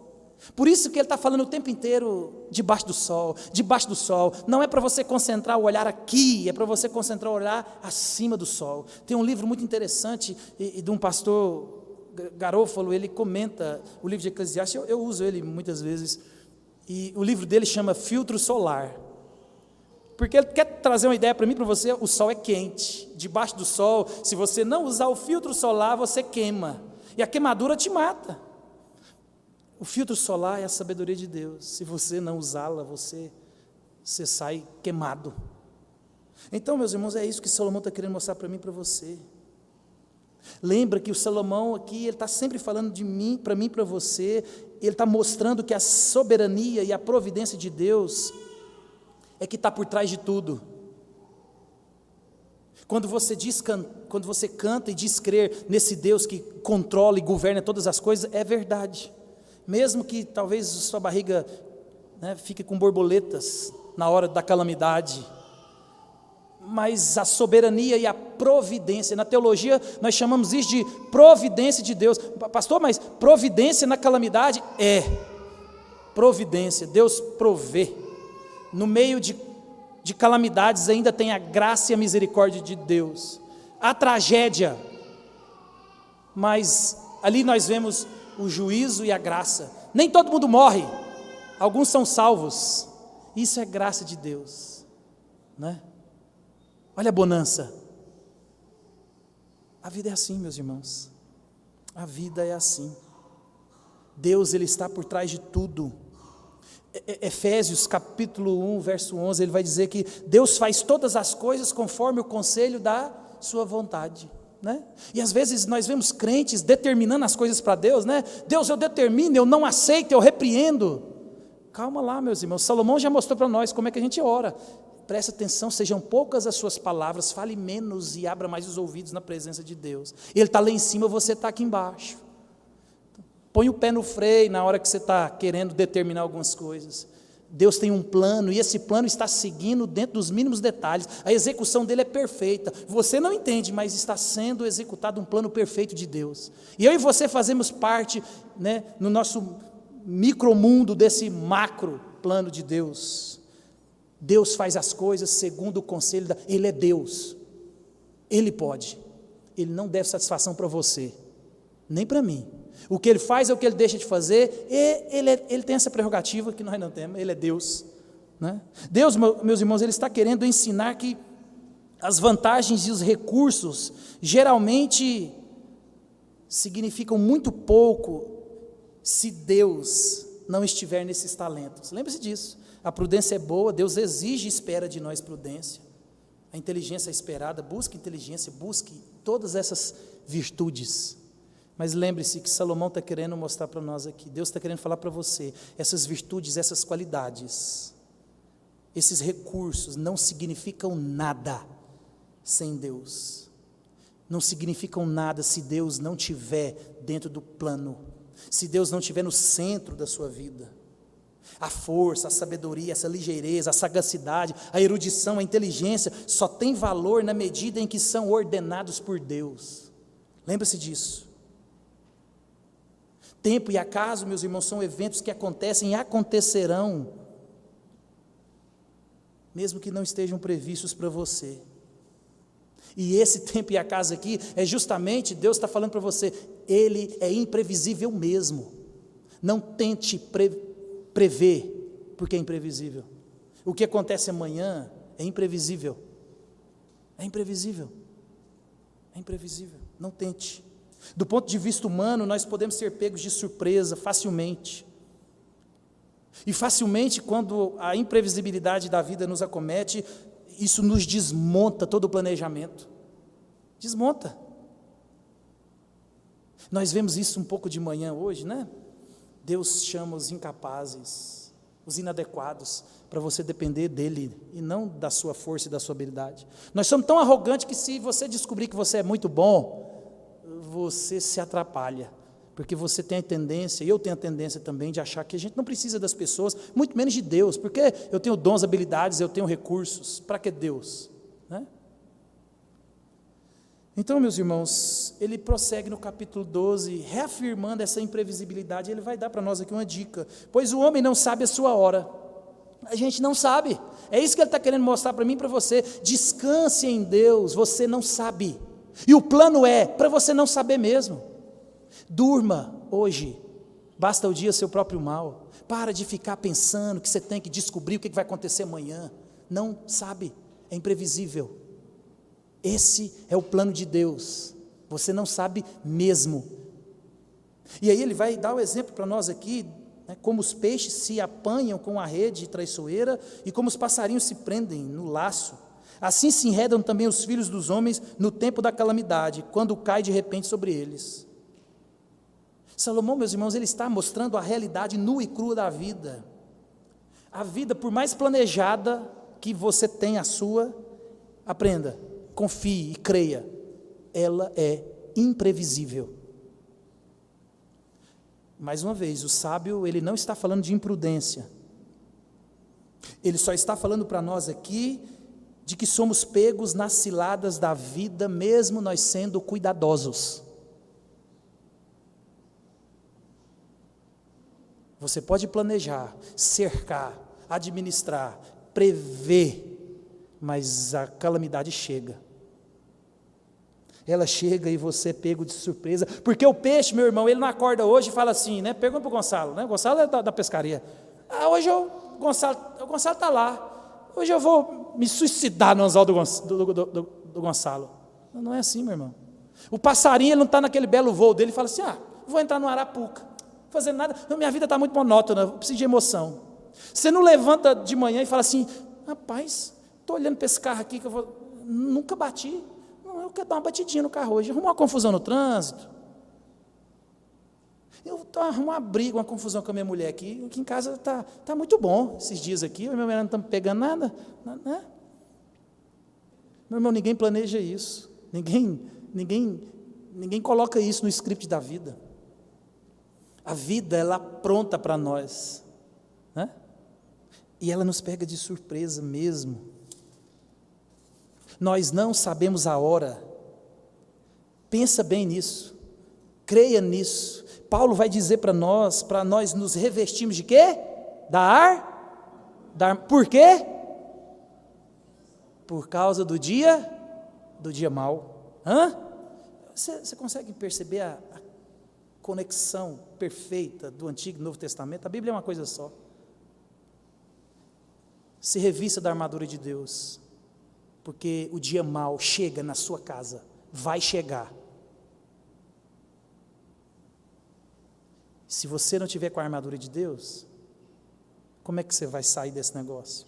Por isso que ele está falando o tempo inteiro debaixo do sol, debaixo do sol. Não é para você concentrar o olhar aqui, é para você concentrar o olhar acima do sol. Tem um livro muito interessante e de um pastor Garofalo, ele comenta o livro de Eclesiastes, eu uso ele muitas vezes, e o livro dele chama Filtro Solar, porque ele quer trazer uma ideia para mim, para você. O sol é quente, debaixo do sol, se você não usar o filtro solar, você queima, e a queimadura te mata. O filtro solar é a sabedoria de Deus. Se você não usá-la, você sai queimado. Então, meus irmãos, é isso que Salomão está querendo mostrar para mim e para você. Lembra que o Salomão aqui, ele está sempre falando de mim, para você. Ele está mostrando que a soberania e a providência de Deus é que está por trás de tudo. Quando você canta e diz crer nesse Deus que controla e governa todas as coisas, é verdade. Mesmo que talvez sua barriga, fique com borboletas na hora da calamidade, mas a soberania e a providência, na teologia nós chamamos isso de providência de Deus. Pastor, mas providência na calamidade? É, providência, Deus provê. No meio de calamidades ainda tem a graça e a misericórdia de Deus. A tragédia, mas ali nós vemos o juízo e a graça. Nem todo mundo morre, alguns são salvos. Isso é graça de Deus, né? Olha a bonança. A vida é assim, meus irmãos. A vida é assim. Deus, Ele está por trás de tudo. Efésios capítulo 1, verso 11, ele vai dizer que Deus faz todas as coisas conforme o conselho da sua vontade. Né? E às vezes nós vemos crentes determinando as coisas para Deus, né? Deus, eu determino, eu não aceito, eu repreendo. Calma lá, meus irmãos, Salomão já mostrou para nós como é que a gente ora. Presta atenção, sejam poucas as suas palavras, fale menos e abra mais os ouvidos na presença de Deus. Ele está lá em cima, você está aqui embaixo. Põe o pé no freio na hora que você está querendo determinar algumas coisas. Deus tem um plano e esse plano está seguindo dentro dos mínimos detalhes. A execução dele é perfeita. Você não entende, mas está sendo executado um plano perfeito de Deus. E eu e você fazemos parte, no nosso micromundo desse macro plano de Deus. Deus faz as coisas segundo o conselho Ele é Deus. Ele pode. Ele não deve satisfação para você, nem para mim. O que Ele faz é o que Ele deixa de fazer, e Ele tem essa prerrogativa que nós não temos, Ele é Deus. Né? Deus, meus irmãos, Ele está querendo ensinar que as vantagens e os recursos geralmente significam muito pouco se Deus não estiver nesses talentos. Lembre-se disso, a prudência é boa, Deus exige e espera de nós prudência. A inteligência é esperada, busque inteligência, busque todas essas virtudes. Mas lembre-se que Salomão está querendo mostrar para nós aqui, Deus está querendo falar para você, essas virtudes, essas qualidades, esses recursos não significam nada sem Deus, não significam nada se Deus não estiver dentro do plano, se Deus não estiver no centro da sua vida. A força, a sabedoria, essa ligeireza, a sagacidade, a erudição, a inteligência, só tem valor na medida em que são ordenados por Deus. Lembre-se disso. Tempo e acaso, meus irmãos, são eventos que acontecem e acontecerão, mesmo que não estejam previstos para você. E esse tempo e acaso aqui, é justamente, Deus está falando para você, Ele é imprevisível mesmo. Não tente prever, porque é imprevisível. O que acontece amanhã é imprevisível. É imprevisível. É imprevisível. Não tente. Do ponto de vista humano, nós podemos ser pegos de surpresa facilmente. E facilmente, quando a imprevisibilidade da vida nos acomete, isso nos desmonta todo o planejamento. Desmonta. Nós vemos isso um pouco de manhã hoje, né? Deus chama os incapazes, os inadequados, para você depender dEle, e não da sua força e da sua habilidade. Nós somos tão arrogantes que se você descobrir que você é muito bom, você se atrapalha, porque você tem a tendência, e eu tenho a tendência também, de achar que a gente não precisa das pessoas, muito menos de Deus, porque eu tenho dons, habilidades, eu tenho recursos, para que Deus? Né? Então, meus irmãos, ele prossegue no capítulo 12, reafirmando essa imprevisibilidade, ele vai dar para nós aqui uma dica, pois o homem não sabe a sua hora, a gente não sabe, é isso que ele está querendo mostrar para mim e para você, descanse em Deus, você não sabe, e o plano é, para você não saber mesmo, durma hoje, basta o dia seu próprio mal, para de ficar pensando que você tem que descobrir o que vai acontecer amanhã, não sabe, é imprevisível, esse é o plano de Deus, você não sabe mesmo, e aí ele vai dar o exemplo para nós aqui, né, como os peixes se apanham com a rede traiçoeira, e como os passarinhos se prendem no laço, assim se enredam também os filhos dos homens no tempo da calamidade, quando cai de repente sobre eles. Salomão, meus irmãos, ele está mostrando a realidade nua e crua da vida, a vida, por mais planejada que você tenha a sua, aprenda, confie e creia, ela é imprevisível. Mais uma vez, o sábio, ele não está falando de imprudência, ele só está falando para nós aqui, de que somos pegos nas ciladas da vida, mesmo nós sendo cuidadosos. Você pode planejar, cercar, administrar, prever, mas a calamidade chega. Ela chega e você é pego de surpresa, porque o peixe, meu irmão, ele não acorda hoje e fala assim, né? Pergunta para o Gonçalo, né? O Gonçalo é da pescaria. Hoje o Gonçalo está lá, hoje eu vou me suicidar no anzol do Gonçalo. Não é assim, meu irmão. O passarinho, ele não está naquele belo voo dele e fala assim, vou entrar no Arapuca, fazendo nada, minha vida está muito monótona, eu preciso de emoção. Você não levanta de manhã e fala assim, rapaz, estou olhando para esse carro aqui, que nunca bati, eu quero dar uma batidinha no carro hoje, arrumar uma confusão no trânsito, eu estou arrumando uma briga, uma confusão com a minha mulher aqui em casa está muito bom, esses dias aqui, eu e minha mulher não estamos pegando nada, né? Meu irmão, ninguém planeja isso, ninguém coloca isso no script da vida, a vida, ela pronta para nós, né? E ela nos pega de surpresa mesmo, nós não sabemos a hora, pensa bem nisso, creia nisso, Paulo vai dizer para nós nos revestirmos de quê? Por quê? Por causa do dia mau, Você consegue perceber a conexão perfeita do Antigo e Novo Testamento? A Bíblia é uma coisa só, se revista da armadura de Deus, porque o dia mau chega na sua casa, vai chegar. Se você não tiver com a armadura de Deus, como é que você vai sair desse negócio?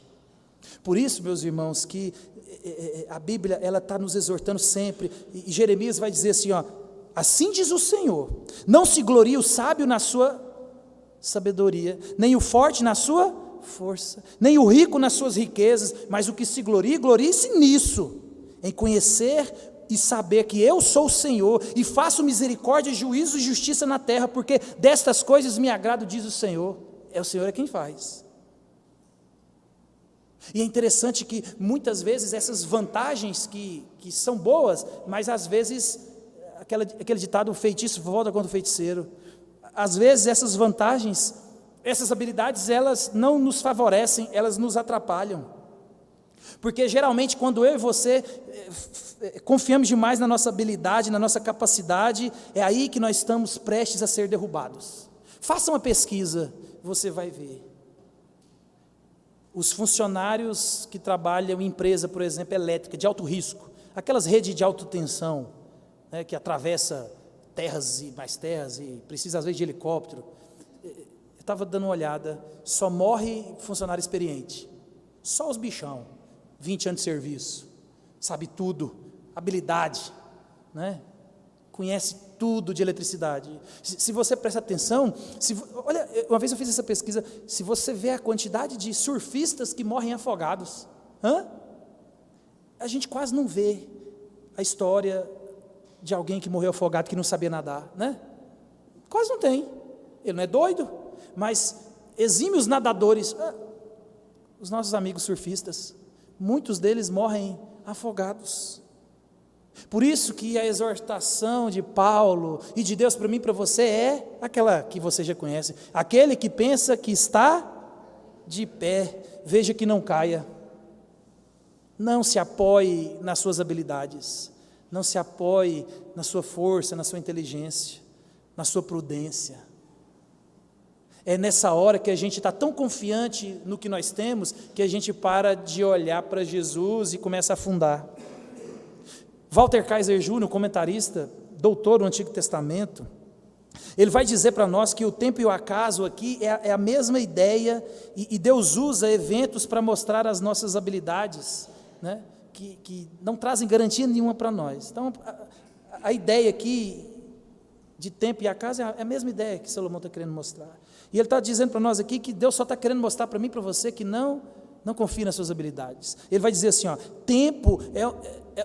Por isso, meus irmãos, que a Bíblia, ela está nos exortando sempre, e Jeremias vai dizer assim, assim diz o Senhor, não se glorie o sábio na sua sabedoria, nem o forte na sua força, nem o rico nas suas riquezas, mas o que se glorie-se nisso, em conhecer e saber que eu sou o Senhor, e faço misericórdia, juízo e justiça na terra, porque destas coisas me agrado, diz o Senhor. O Senhor é quem faz. E é interessante que muitas vezes essas vantagens que são boas, mas às vezes aquele ditado, o feitiço volta contra o feiticeiro, às vezes essas vantagens, essas habilidades, elas não nos favorecem, elas nos atrapalham. Porque geralmente quando eu e você confiamos demais na nossa habilidade, na nossa capacidade, é aí que nós estamos prestes a ser derrubados. Faça uma pesquisa, você vai ver. Os funcionários que trabalham em empresa, por exemplo, elétrica, de alto risco, aquelas redes de alta tensão, né, que atravessa terras e mais terras e precisa às vezes de helicóptero. Eu estava dando uma olhada, só morre funcionário experiente, só os bichão, 20 anos de serviço, sabe tudo, habilidade, né? Conhece tudo de eletricidade. Se você presta atenção, olha, uma vez eu fiz essa pesquisa, se você vê a quantidade de surfistas que morrem afogados, a gente quase não vê a história de alguém que morreu afogado, que não sabia nadar, né? Quase não tem. Ele não é doido, mas exímios nadadores, os nossos amigos surfistas, muitos deles morrem afogados. Por isso que a exortação de Paulo e de Deus para mim e para você é aquela que você já conhece: aquele que pensa que está de pé, veja que não caia. Não se apoie nas suas habilidades, não se apoie na sua força, na sua inteligência, na sua prudência. É nessa hora que a gente está tão confiante no que nós temos, que a gente para de olhar para Jesus e começa a afundar. Walter Kaiser Jr., comentarista, doutor no Antigo Testamento, ele vai dizer para nós que o tempo e o acaso aqui é a mesma ideia, e Deus usa eventos para mostrar as nossas habilidades, né, que não trazem garantia nenhuma para nós. Então, a ideia aqui de tempo e acaso é a mesma ideia que Salomão está querendo mostrar. E ele está dizendo para nós aqui que Deus só está querendo mostrar para mim e para você que não confie nas suas habilidades. Ele vai dizer assim, tempo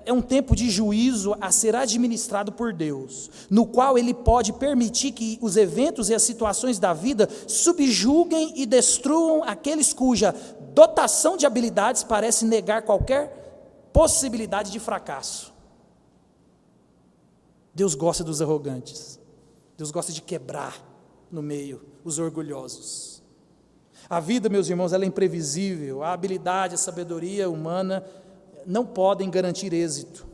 é um tempo de juízo a ser administrado por Deus, no qual Ele pode permitir que os eventos e as situações da vida subjuguem e destruam aqueles cuja dotação de habilidades parece negar qualquer possibilidade de fracasso. Deus gosta dos arrogantes, Deus gosta de quebrar no meio os orgulhosos. A vida, meus irmãos, ela é imprevisível. A habilidade, a sabedoria humana não podem garantir êxito,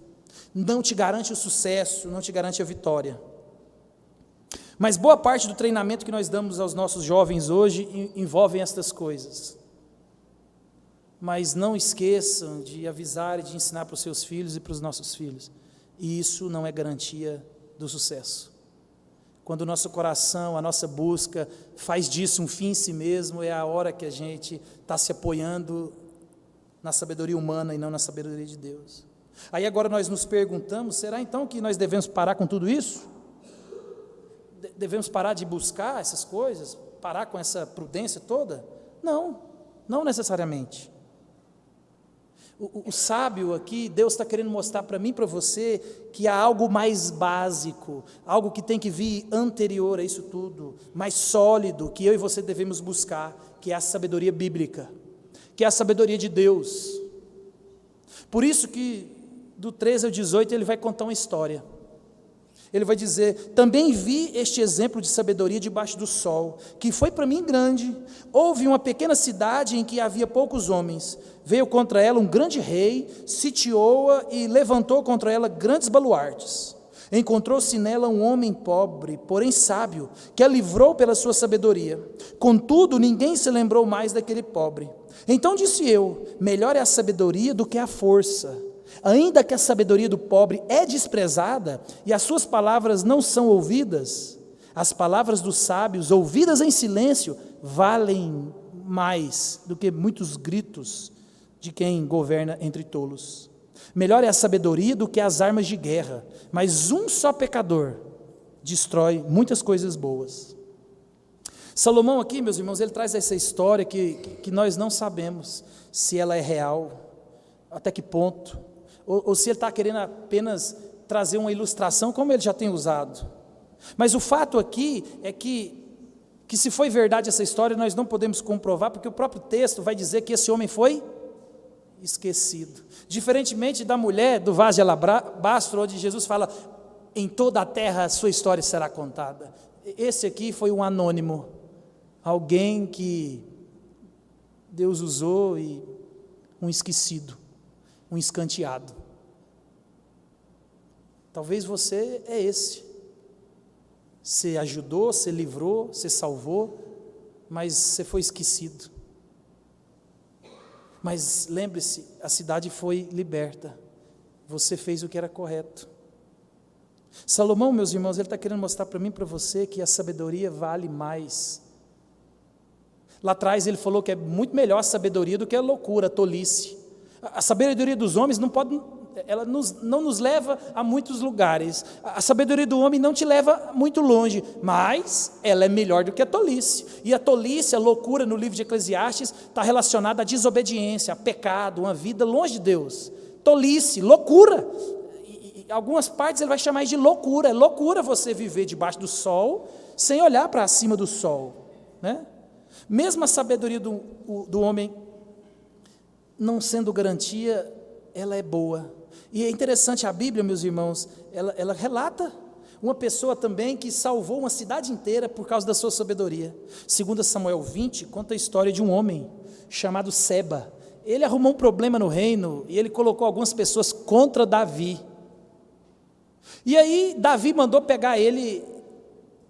não te garante o sucesso, não te garante a vitória. Mas boa parte do treinamento que nós damos aos nossos jovens hoje envolvem estas coisas. Mas não esqueçam de avisar e de ensinar para os seus filhos e para os nossos filhos. E isso não é garantia do sucesso. Quando o nosso coração, a nossa busca faz disso um fim em si mesmo, é a hora que a gente está se apoiando na sabedoria humana e não na sabedoria de Deus. Aí agora nós nos perguntamos, será então que nós devemos parar com tudo isso? Devemos parar de buscar essas coisas? Parar com essa prudência toda? Não necessariamente. O sábio aqui, Deus está querendo mostrar para mim e para você que há algo mais básico, algo que tem que vir anterior a isso tudo, mais sólido, que eu e você devemos buscar, que é a sabedoria bíblica, que é a sabedoria de Deus. Por isso que do 13 ao 18 ele vai contar uma história. Ele vai dizer: também vi este exemplo de sabedoria debaixo do sol, que foi para mim grande. Houve uma pequena cidade em que havia poucos homens. Veio contra ela um grande rei, sitiou-a e levantou contra ela grandes baluartes. Encontrou-se nela um homem pobre, porém sábio, que a livrou pela sua sabedoria. Contudo, ninguém se lembrou mais daquele pobre. Então disse eu: melhor é a sabedoria do que a força. Ainda que a sabedoria do pobre é desprezada e as suas palavras não são ouvidas, as palavras dos sábios, ouvidas em silêncio, valem mais do que muitos gritos de quem governa entre tolos. Melhor é a sabedoria do que as armas de guerra, mas um só pecador destrói muitas coisas boas. Salomão aqui, meus irmãos, ele traz essa história que nós não sabemos se ela é real, até que ponto, ou se ele está querendo apenas trazer uma ilustração, como ele já tem usado. Mas o fato aqui é que se foi verdade essa história, nós não podemos comprovar, porque o próprio texto vai dizer que esse homem foi esquecido. Diferentemente da mulher do vaso de alabastro, onde Jesus fala: em toda a terra a sua história será contada. esse aqui foi um anônimo, alguém que Deus usou e um esquecido, um escanteado. Talvez você é esse. Você ajudou, você livrou, você salvou, mas você foi esquecido. Mas lembre-se, a cidade foi liberta. Você fez o que era correto. Salomão, meus irmãos, ele está querendo mostrar para mim e para você que a sabedoria vale mais. Lá atrás ele falou que é muito melhor a sabedoria do que a loucura, a tolice. A sabedoria dos homens não nos leva a muitos lugares. A sabedoria do homem não te leva muito longe, mas ela é melhor do que a tolice. E a tolice, a loucura no livro de Eclesiastes está relacionada à desobediência, a pecado, uma vida longe de Deus. Tolice, loucura. E algumas partes ele vai chamar de loucura. É loucura você viver debaixo do sol sem olhar para cima do sol, né? Mesmo a sabedoria do homem não sendo garantia, ela é boa. E é interessante, a Bíblia, meus irmãos, ela relata uma pessoa também que salvou uma cidade inteira por causa da sua sabedoria. 2 Samuel 20 conta a história de um homem chamado Seba. Ele arrumou um problema no reino e ele colocou algumas pessoas contra Davi. E aí Davi mandou pegar ele,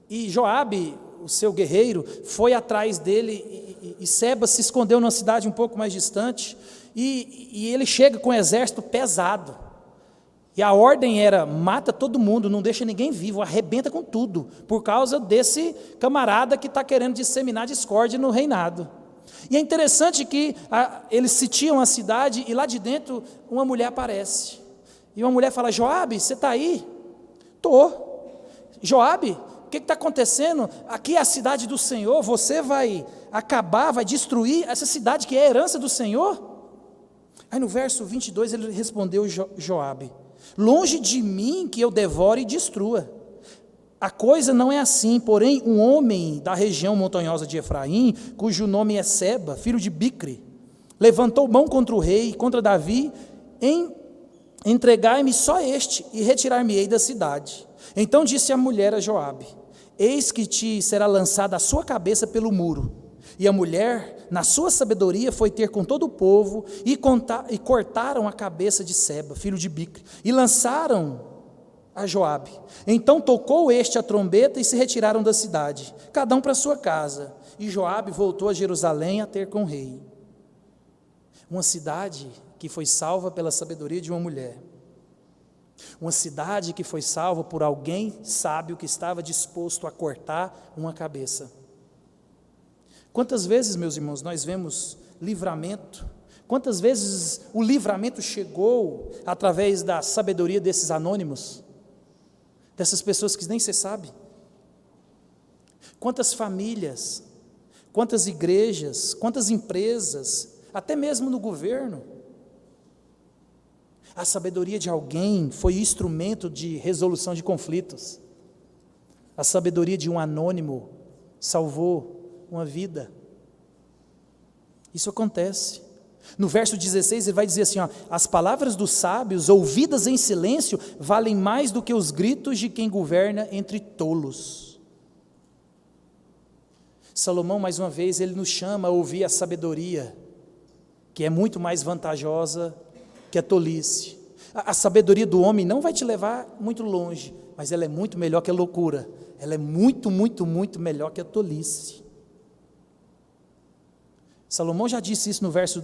e Joabe, o seu guerreiro, foi atrás dele, e Seba se escondeu numa cidade um pouco mais distante, e ele chega com um exército pesado, e a ordem era: mata todo mundo, não deixa ninguém vivo, arrebenta com tudo, por causa desse camarada que está querendo disseminar discórdia no reinado. E é interessante que eles sitiam a cidade, e lá de dentro uma mulher aparece, e uma mulher fala: Joabe, você está aí? Estou. Joabe, o que está acontecendo? Aqui é a cidade do Senhor, você vai acabar, vai destruir essa cidade que é a herança do Senhor? Aí no verso 22 ele respondeu Joabe: longe de mim que eu devore e destrua. A coisa não é assim, porém um homem da região montanhosa de Efraim, cujo nome é Seba, filho de Bicre, levantou mão contra o rei, contra Davi, entregai-me só este, e retirar-me-ei da cidade. Então disse a mulher a Joabe: eis que te será lançada a sua cabeça pelo muro. E a mulher, na sua sabedoria, foi ter com todo o povo, e cortaram a cabeça de Seba, filho de Bicre, e lançaram a Joabe. Então tocou este a trombeta, e se retiraram da cidade, cada um para sua casa. E Joabe voltou a Jerusalém a ter com o rei. Uma cidade que foi salva pela sabedoria de uma mulher. Uma cidade que foi salva por alguém sábio que estava disposto a cortar uma cabeça. Quantas vezes, meus irmãos, nós vemos livramento? Quantas vezes o livramento chegou através da sabedoria desses anônimos? Dessas pessoas que nem você sabe? Quantas famílias, quantas igrejas, quantas empresas, até mesmo no governo, a sabedoria de alguém foi instrumento de resolução de conflitos. A sabedoria de um anônimo salvou uma vida. Isso acontece. No verso 16 ele vai dizer assim, as palavras dos sábios, ouvidas em silêncio, valem mais do que os gritos de quem governa entre tolos. Salomão, mais uma vez, ele nos chama a ouvir a sabedoria, que é muito mais vantajosa que a tolice. A sabedoria do homem não vai te levar muito longe, mas ela é muito melhor que a loucura. Ela é muito, muito, muito melhor que a tolice. Salomão já disse isso no verso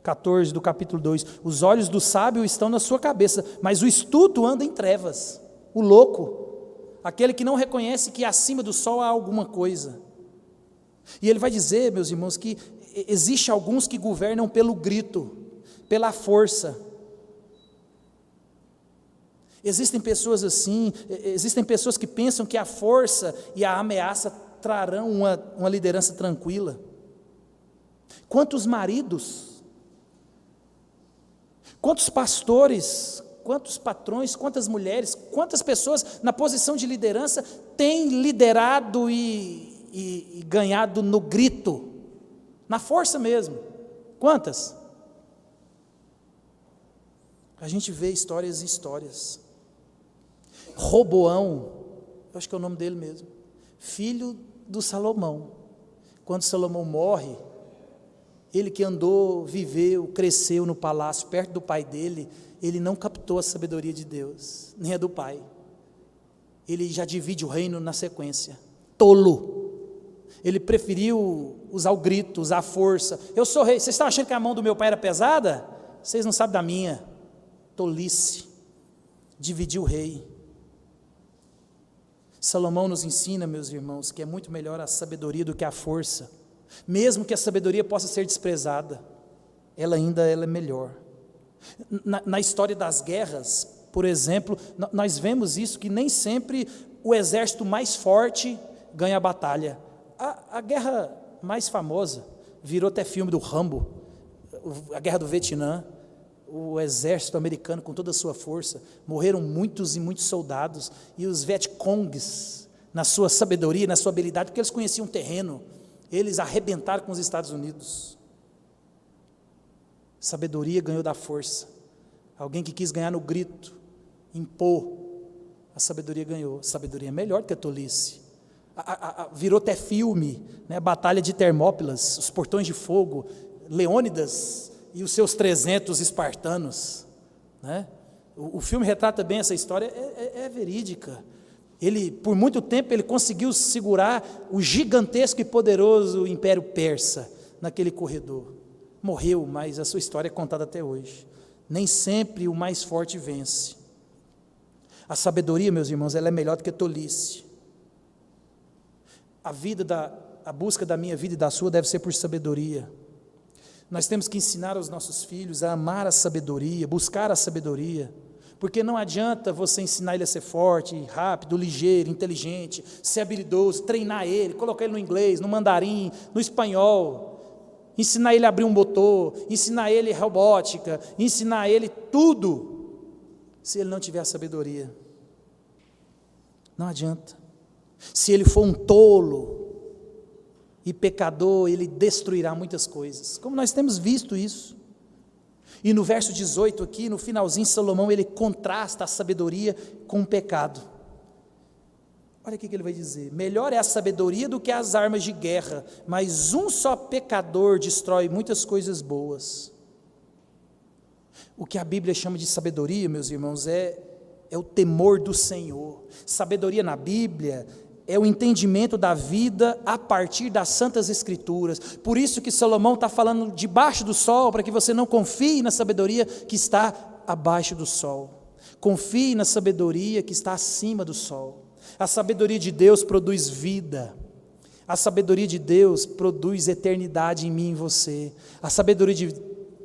14 do capítulo 2, os olhos do sábio estão na sua cabeça, mas o estulto anda em trevas, o louco, aquele que não reconhece que acima do sol há alguma coisa. E ele vai dizer, meus irmãos, que existe alguns que governam pelo grito, pela força. Existem pessoas assim, existem pessoas que pensam que a força e a ameaça trarão uma liderança tranquila. Quantos maridos, quantos pastores, quantos patrões, quantas mulheres, quantas pessoas na posição de liderança têm liderado e ganhado no grito, na força mesmo? Quantas? A gente vê histórias e histórias. Roboão, eu acho que é o nome dele mesmo, filho do Salomão. Quando Salomão morre, ele que andou, viveu, cresceu no palácio, perto do pai dele, ele não captou a sabedoria de Deus, nem a do pai. Ele já divide o reino na sequência. Tolo. Ele preferiu usar o grito, usar a força. Eu sou rei. Vocês estão achando que a mão do meu pai era pesada? Vocês não sabem da minha. Tolice. Dividiu o rei. Salomão nos ensina, meus irmãos, que é muito melhor a sabedoria do que a força. Mesmo que a sabedoria possa ser desprezada, ela é melhor. Na história das guerras, por exemplo, nós vemos isso, que nem sempre o exército mais forte ganha a batalha. A guerra mais famosa, virou até filme do Rambo, a guerra do Vietnã, o exército americano com toda a sua força, morreram muitos e muitos soldados, e os Vietcongs, na sua sabedoria, na sua habilidade, porque eles conheciam o terreno, eles arrebentaram com os Estados Unidos. Sabedoria ganhou da força. Alguém que quis ganhar no grito, impor, a sabedoria ganhou. Sabedoria é melhor do que a tolice. Virou até filme, né? A Batalha de Termópilas, os portões de fogo, Leônidas e os seus 300 espartanos, né? O filme retrata bem essa história, é verídica. Ele, por muito tempo, ele conseguiu segurar o gigantesco e poderoso Império Persa naquele corredor. Morreu, mas a sua história é contada até hoje. Nem sempre o mais forte vence. A sabedoria, meus irmãos, ela é melhor do que a tolice. A busca da minha vida e da sua deve ser por sabedoria. Nós temos que ensinar aos nossos filhos a amar a sabedoria, buscar a sabedoria. Porque não adianta você ensinar ele a ser forte, rápido, ligeiro, inteligente, ser habilidoso, treinar ele, colocar ele no inglês, no mandarim, no espanhol, ensinar ele a abrir um motor, ensinar ele robótica, ensinar ele tudo, se ele não tiver a sabedoria. Não adianta. Se ele for um tolo e pecador, ele destruirá muitas coisas, como nós temos visto isso. E no verso 18 aqui, no finalzinho, Salomão, ele contrasta a sabedoria com o pecado. Olha o que ele vai dizer: melhor é a sabedoria do que as armas de guerra, mas um só pecador destrói muitas coisas boas. O que a Bíblia chama de sabedoria, meus irmãos, é o temor do Senhor. Sabedoria na Bíblia é o entendimento da vida a partir das Santas Escrituras. Por isso que Salomão está falando debaixo do sol, para que você não confie na sabedoria que está abaixo do sol. Confie na sabedoria que está acima do sol. A sabedoria de Deus produz vida. A sabedoria de Deus produz eternidade em mim e em você. A sabedoria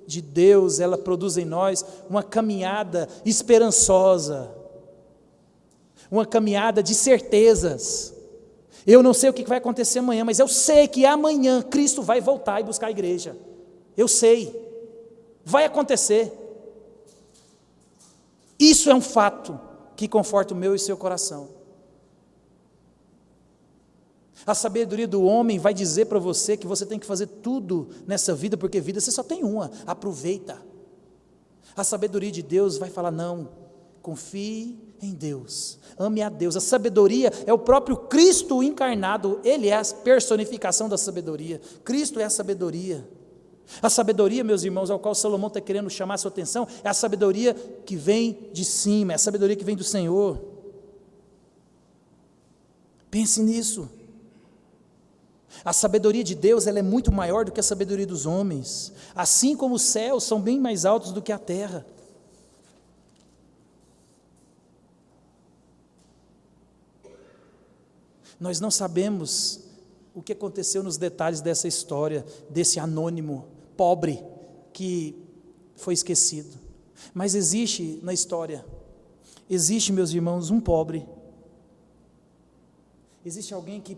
de Deus, ela produz em nós uma caminhada esperançosa, uma caminhada de certezas. Eu não sei o que vai acontecer amanhã, mas eu sei que amanhã Cristo vai voltar e buscar a igreja. Eu sei, vai acontecer. Isso é um fato que conforta o meu e o seu coração. A sabedoria do homem vai dizer para você que você tem que fazer tudo nessa vida, porque vida você só tem uma, aproveita. A sabedoria de Deus vai falar: não, confie em Deus, ame a Deus. A sabedoria é o próprio Cristo encarnado, Ele é a personificação da sabedoria. Cristo é a sabedoria. A sabedoria, meus irmãos, ao qual Salomão está querendo chamar a sua atenção, é a sabedoria que vem de cima, é a sabedoria que vem do Senhor. Pense nisso. A sabedoria de Deus, ela é muito maior do que a sabedoria dos homens, assim como os céus são bem mais altos do que a terra. Nós não sabemos o que aconteceu nos detalhes dessa história, desse anônimo, pobre, que foi esquecido. Mas existe na história, existe, meus irmãos, um pobre. Existe alguém que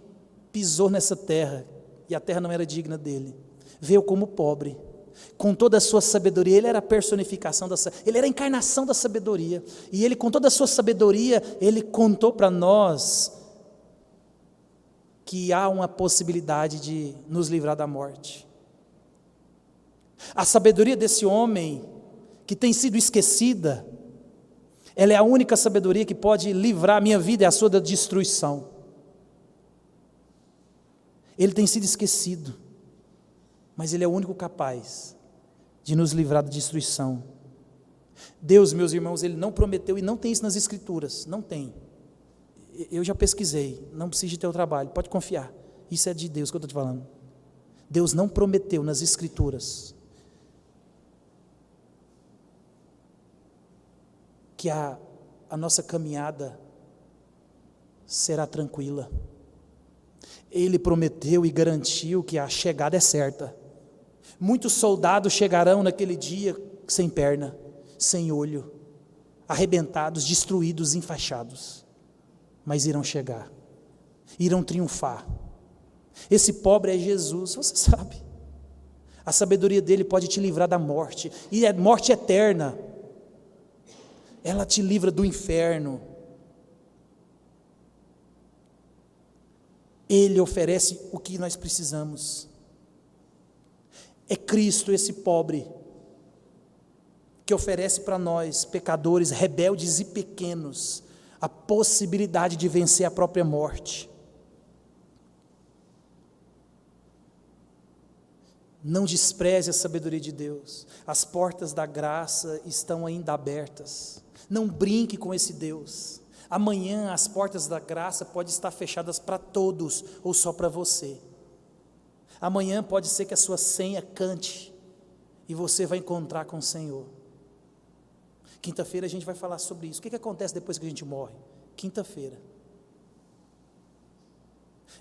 pisou nessa terra, e a terra não era digna dele. Veio como pobre, com toda a sua sabedoria. Ele era a personificação ele era a encarnação da sabedoria. E ele, com toda a sua sabedoria, ele contou para nós que há uma possibilidade de nos livrar da morte. A sabedoria desse homem, que tem sido esquecida, ela é a única sabedoria que pode livrar a minha vida e a sua da destruição. Ele tem sido esquecido, mas Ele é o único capaz de nos livrar da destruição. Deus, meus irmãos, Ele não prometeu, e não tem isso nas Escrituras, não tem. Eu já pesquisei, não precisa de teu trabalho, pode confiar, isso é de Deus que eu estou te falando. Deus não prometeu nas Escrituras que a nossa caminhada será tranquila. Ele prometeu e garantiu que a chegada é certa. Muitos soldados chegarão naquele dia sem perna, sem olho, arrebentados, destruídos, enfaixados, mas irão chegar, irão triunfar. Esse pobre é Jesus, você sabe. A sabedoria dele pode te livrar da morte, e é morte eterna. Ela te livra do inferno. Ele oferece o que nós precisamos. É Cristo, esse pobre, que oferece para nós, pecadores, rebeldes e pequenos, a possibilidade de vencer a própria morte. Não despreze a sabedoria de Deus. As portas da graça estão ainda abertas. Não brinque com esse Deus. Amanhã as portas da graça podem estar fechadas para todos ou só para você. Amanhã pode ser que a sua senha cante e você vai encontrar com o Senhor. Quinta-feira a gente vai falar sobre isso. O que acontece depois que a gente morre? Quinta-feira.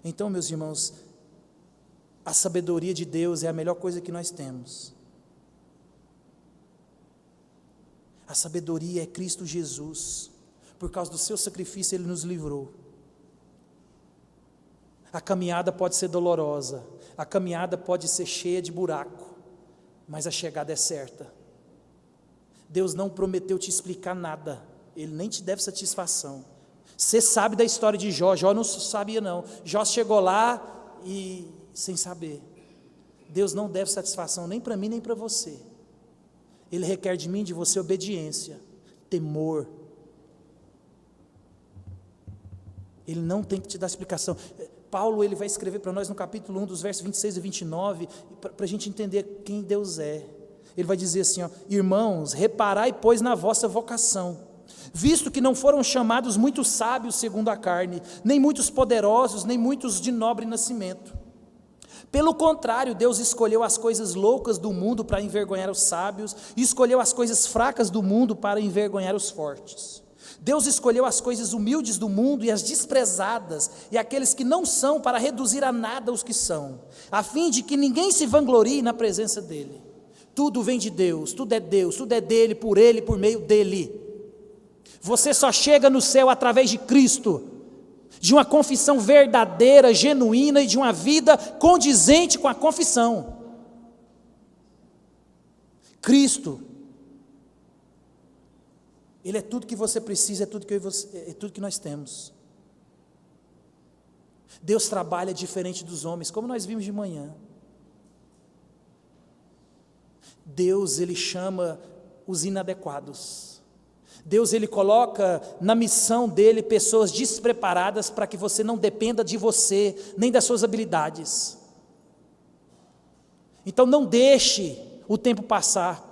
Então, meus irmãos, a sabedoria de Deus é a melhor coisa que nós temos. A sabedoria é Cristo Jesus. Por causa do seu sacrifício, Ele nos livrou. A caminhada pode ser dolorosa, a caminhada pode ser cheia de buraco, mas a chegada é certa. Deus não prometeu te explicar nada, Ele nem te deve satisfação. Você sabe da história de Jó, Jó não sabia não, Jó chegou lá e sem saber. Deus não deve satisfação nem para mim nem para você. Ele requer de mim e de você obediência, temor. Ele não tem que te dar explicação. Paulo ele vai escrever para nós no capítulo 1, dos versos 26 e 29, para a gente entender quem Deus é. Ele vai dizer assim, ó, irmãos, reparai pois na vossa vocação, visto que não foram chamados muitos sábios segundo a carne, nem muitos poderosos, nem muitos de nobre nascimento. Pelo contrário, Deus escolheu as coisas loucas do mundo para envergonhar os sábios, e escolheu as coisas fracas do mundo para envergonhar os fortes. Deus escolheu as coisas humildes do mundo e as desprezadas, e aqueles que não são, para reduzir a nada os que são, a fim de que ninguém se vanglorie na presença dEle. Tudo vem de Deus, tudo é dEle, por Ele, por meio dEle. Você só chega no céu através de Cristo, de uma confissão verdadeira, genuína e de uma vida condizente com a confissão. Cristo, Ele é tudo que você precisa, é tudo que nós temos. Deus trabalha diferente dos homens, como nós vimos de manhã. Deus, Ele chama os inadequados. Deus, Ele coloca na missão dEle pessoas despreparadas para que você não dependa de você, nem das suas habilidades. Então não deixe o tempo passar.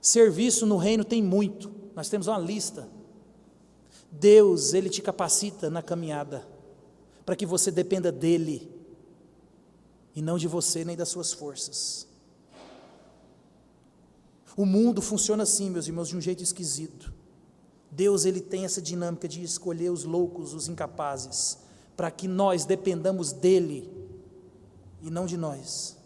Serviço no reino tem muito. Nós temos uma lista. Deus, Ele te capacita na caminhada, para que você dependa dEle, e não de você nem das suas forças. O mundo funciona assim, meus irmãos, de um jeito esquisito. Deus, Ele tem essa dinâmica de escolher os loucos, os incapazes, para que nós dependamos dEle, e não de nós.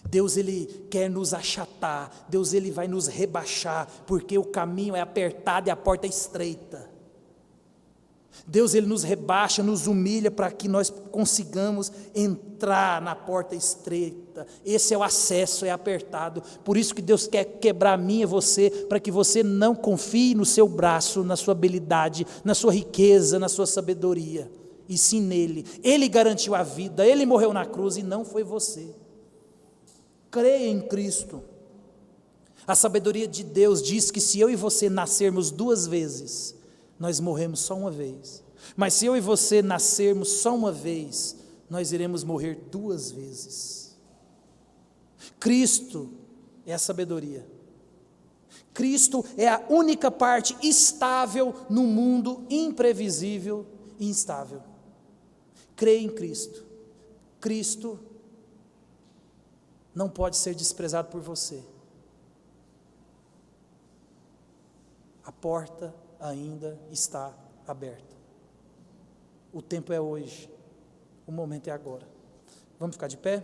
Deus, Ele quer nos achatar, Deus, Ele vai nos rebaixar, porque o caminho é apertado e a porta é estreita. Deus, Ele nos rebaixa, nos humilha para que nós consigamos entrar na porta estreita. Esse é o acesso, é apertado. Por isso que Deus quer quebrar a mim e você, para que você não confie no seu braço, na sua habilidade, na sua riqueza, na sua sabedoria, e sim nele. Ele garantiu a vida, Ele morreu na cruz e não foi você. Creia em Cristo. A sabedoria de Deus diz que se eu e você nascermos 2 vezes, nós morremos só uma vez. Mas se eu e você nascermos só uma vez, nós iremos morrer 2 vezes. Cristo é a sabedoria. Cristo é a única parte estável no mundo imprevisível e instável. Creia em Cristo. Cristo não pode ser desprezado por você. A porta ainda está aberta. O tempo é hoje. O momento é agora. Vamos ficar de pé?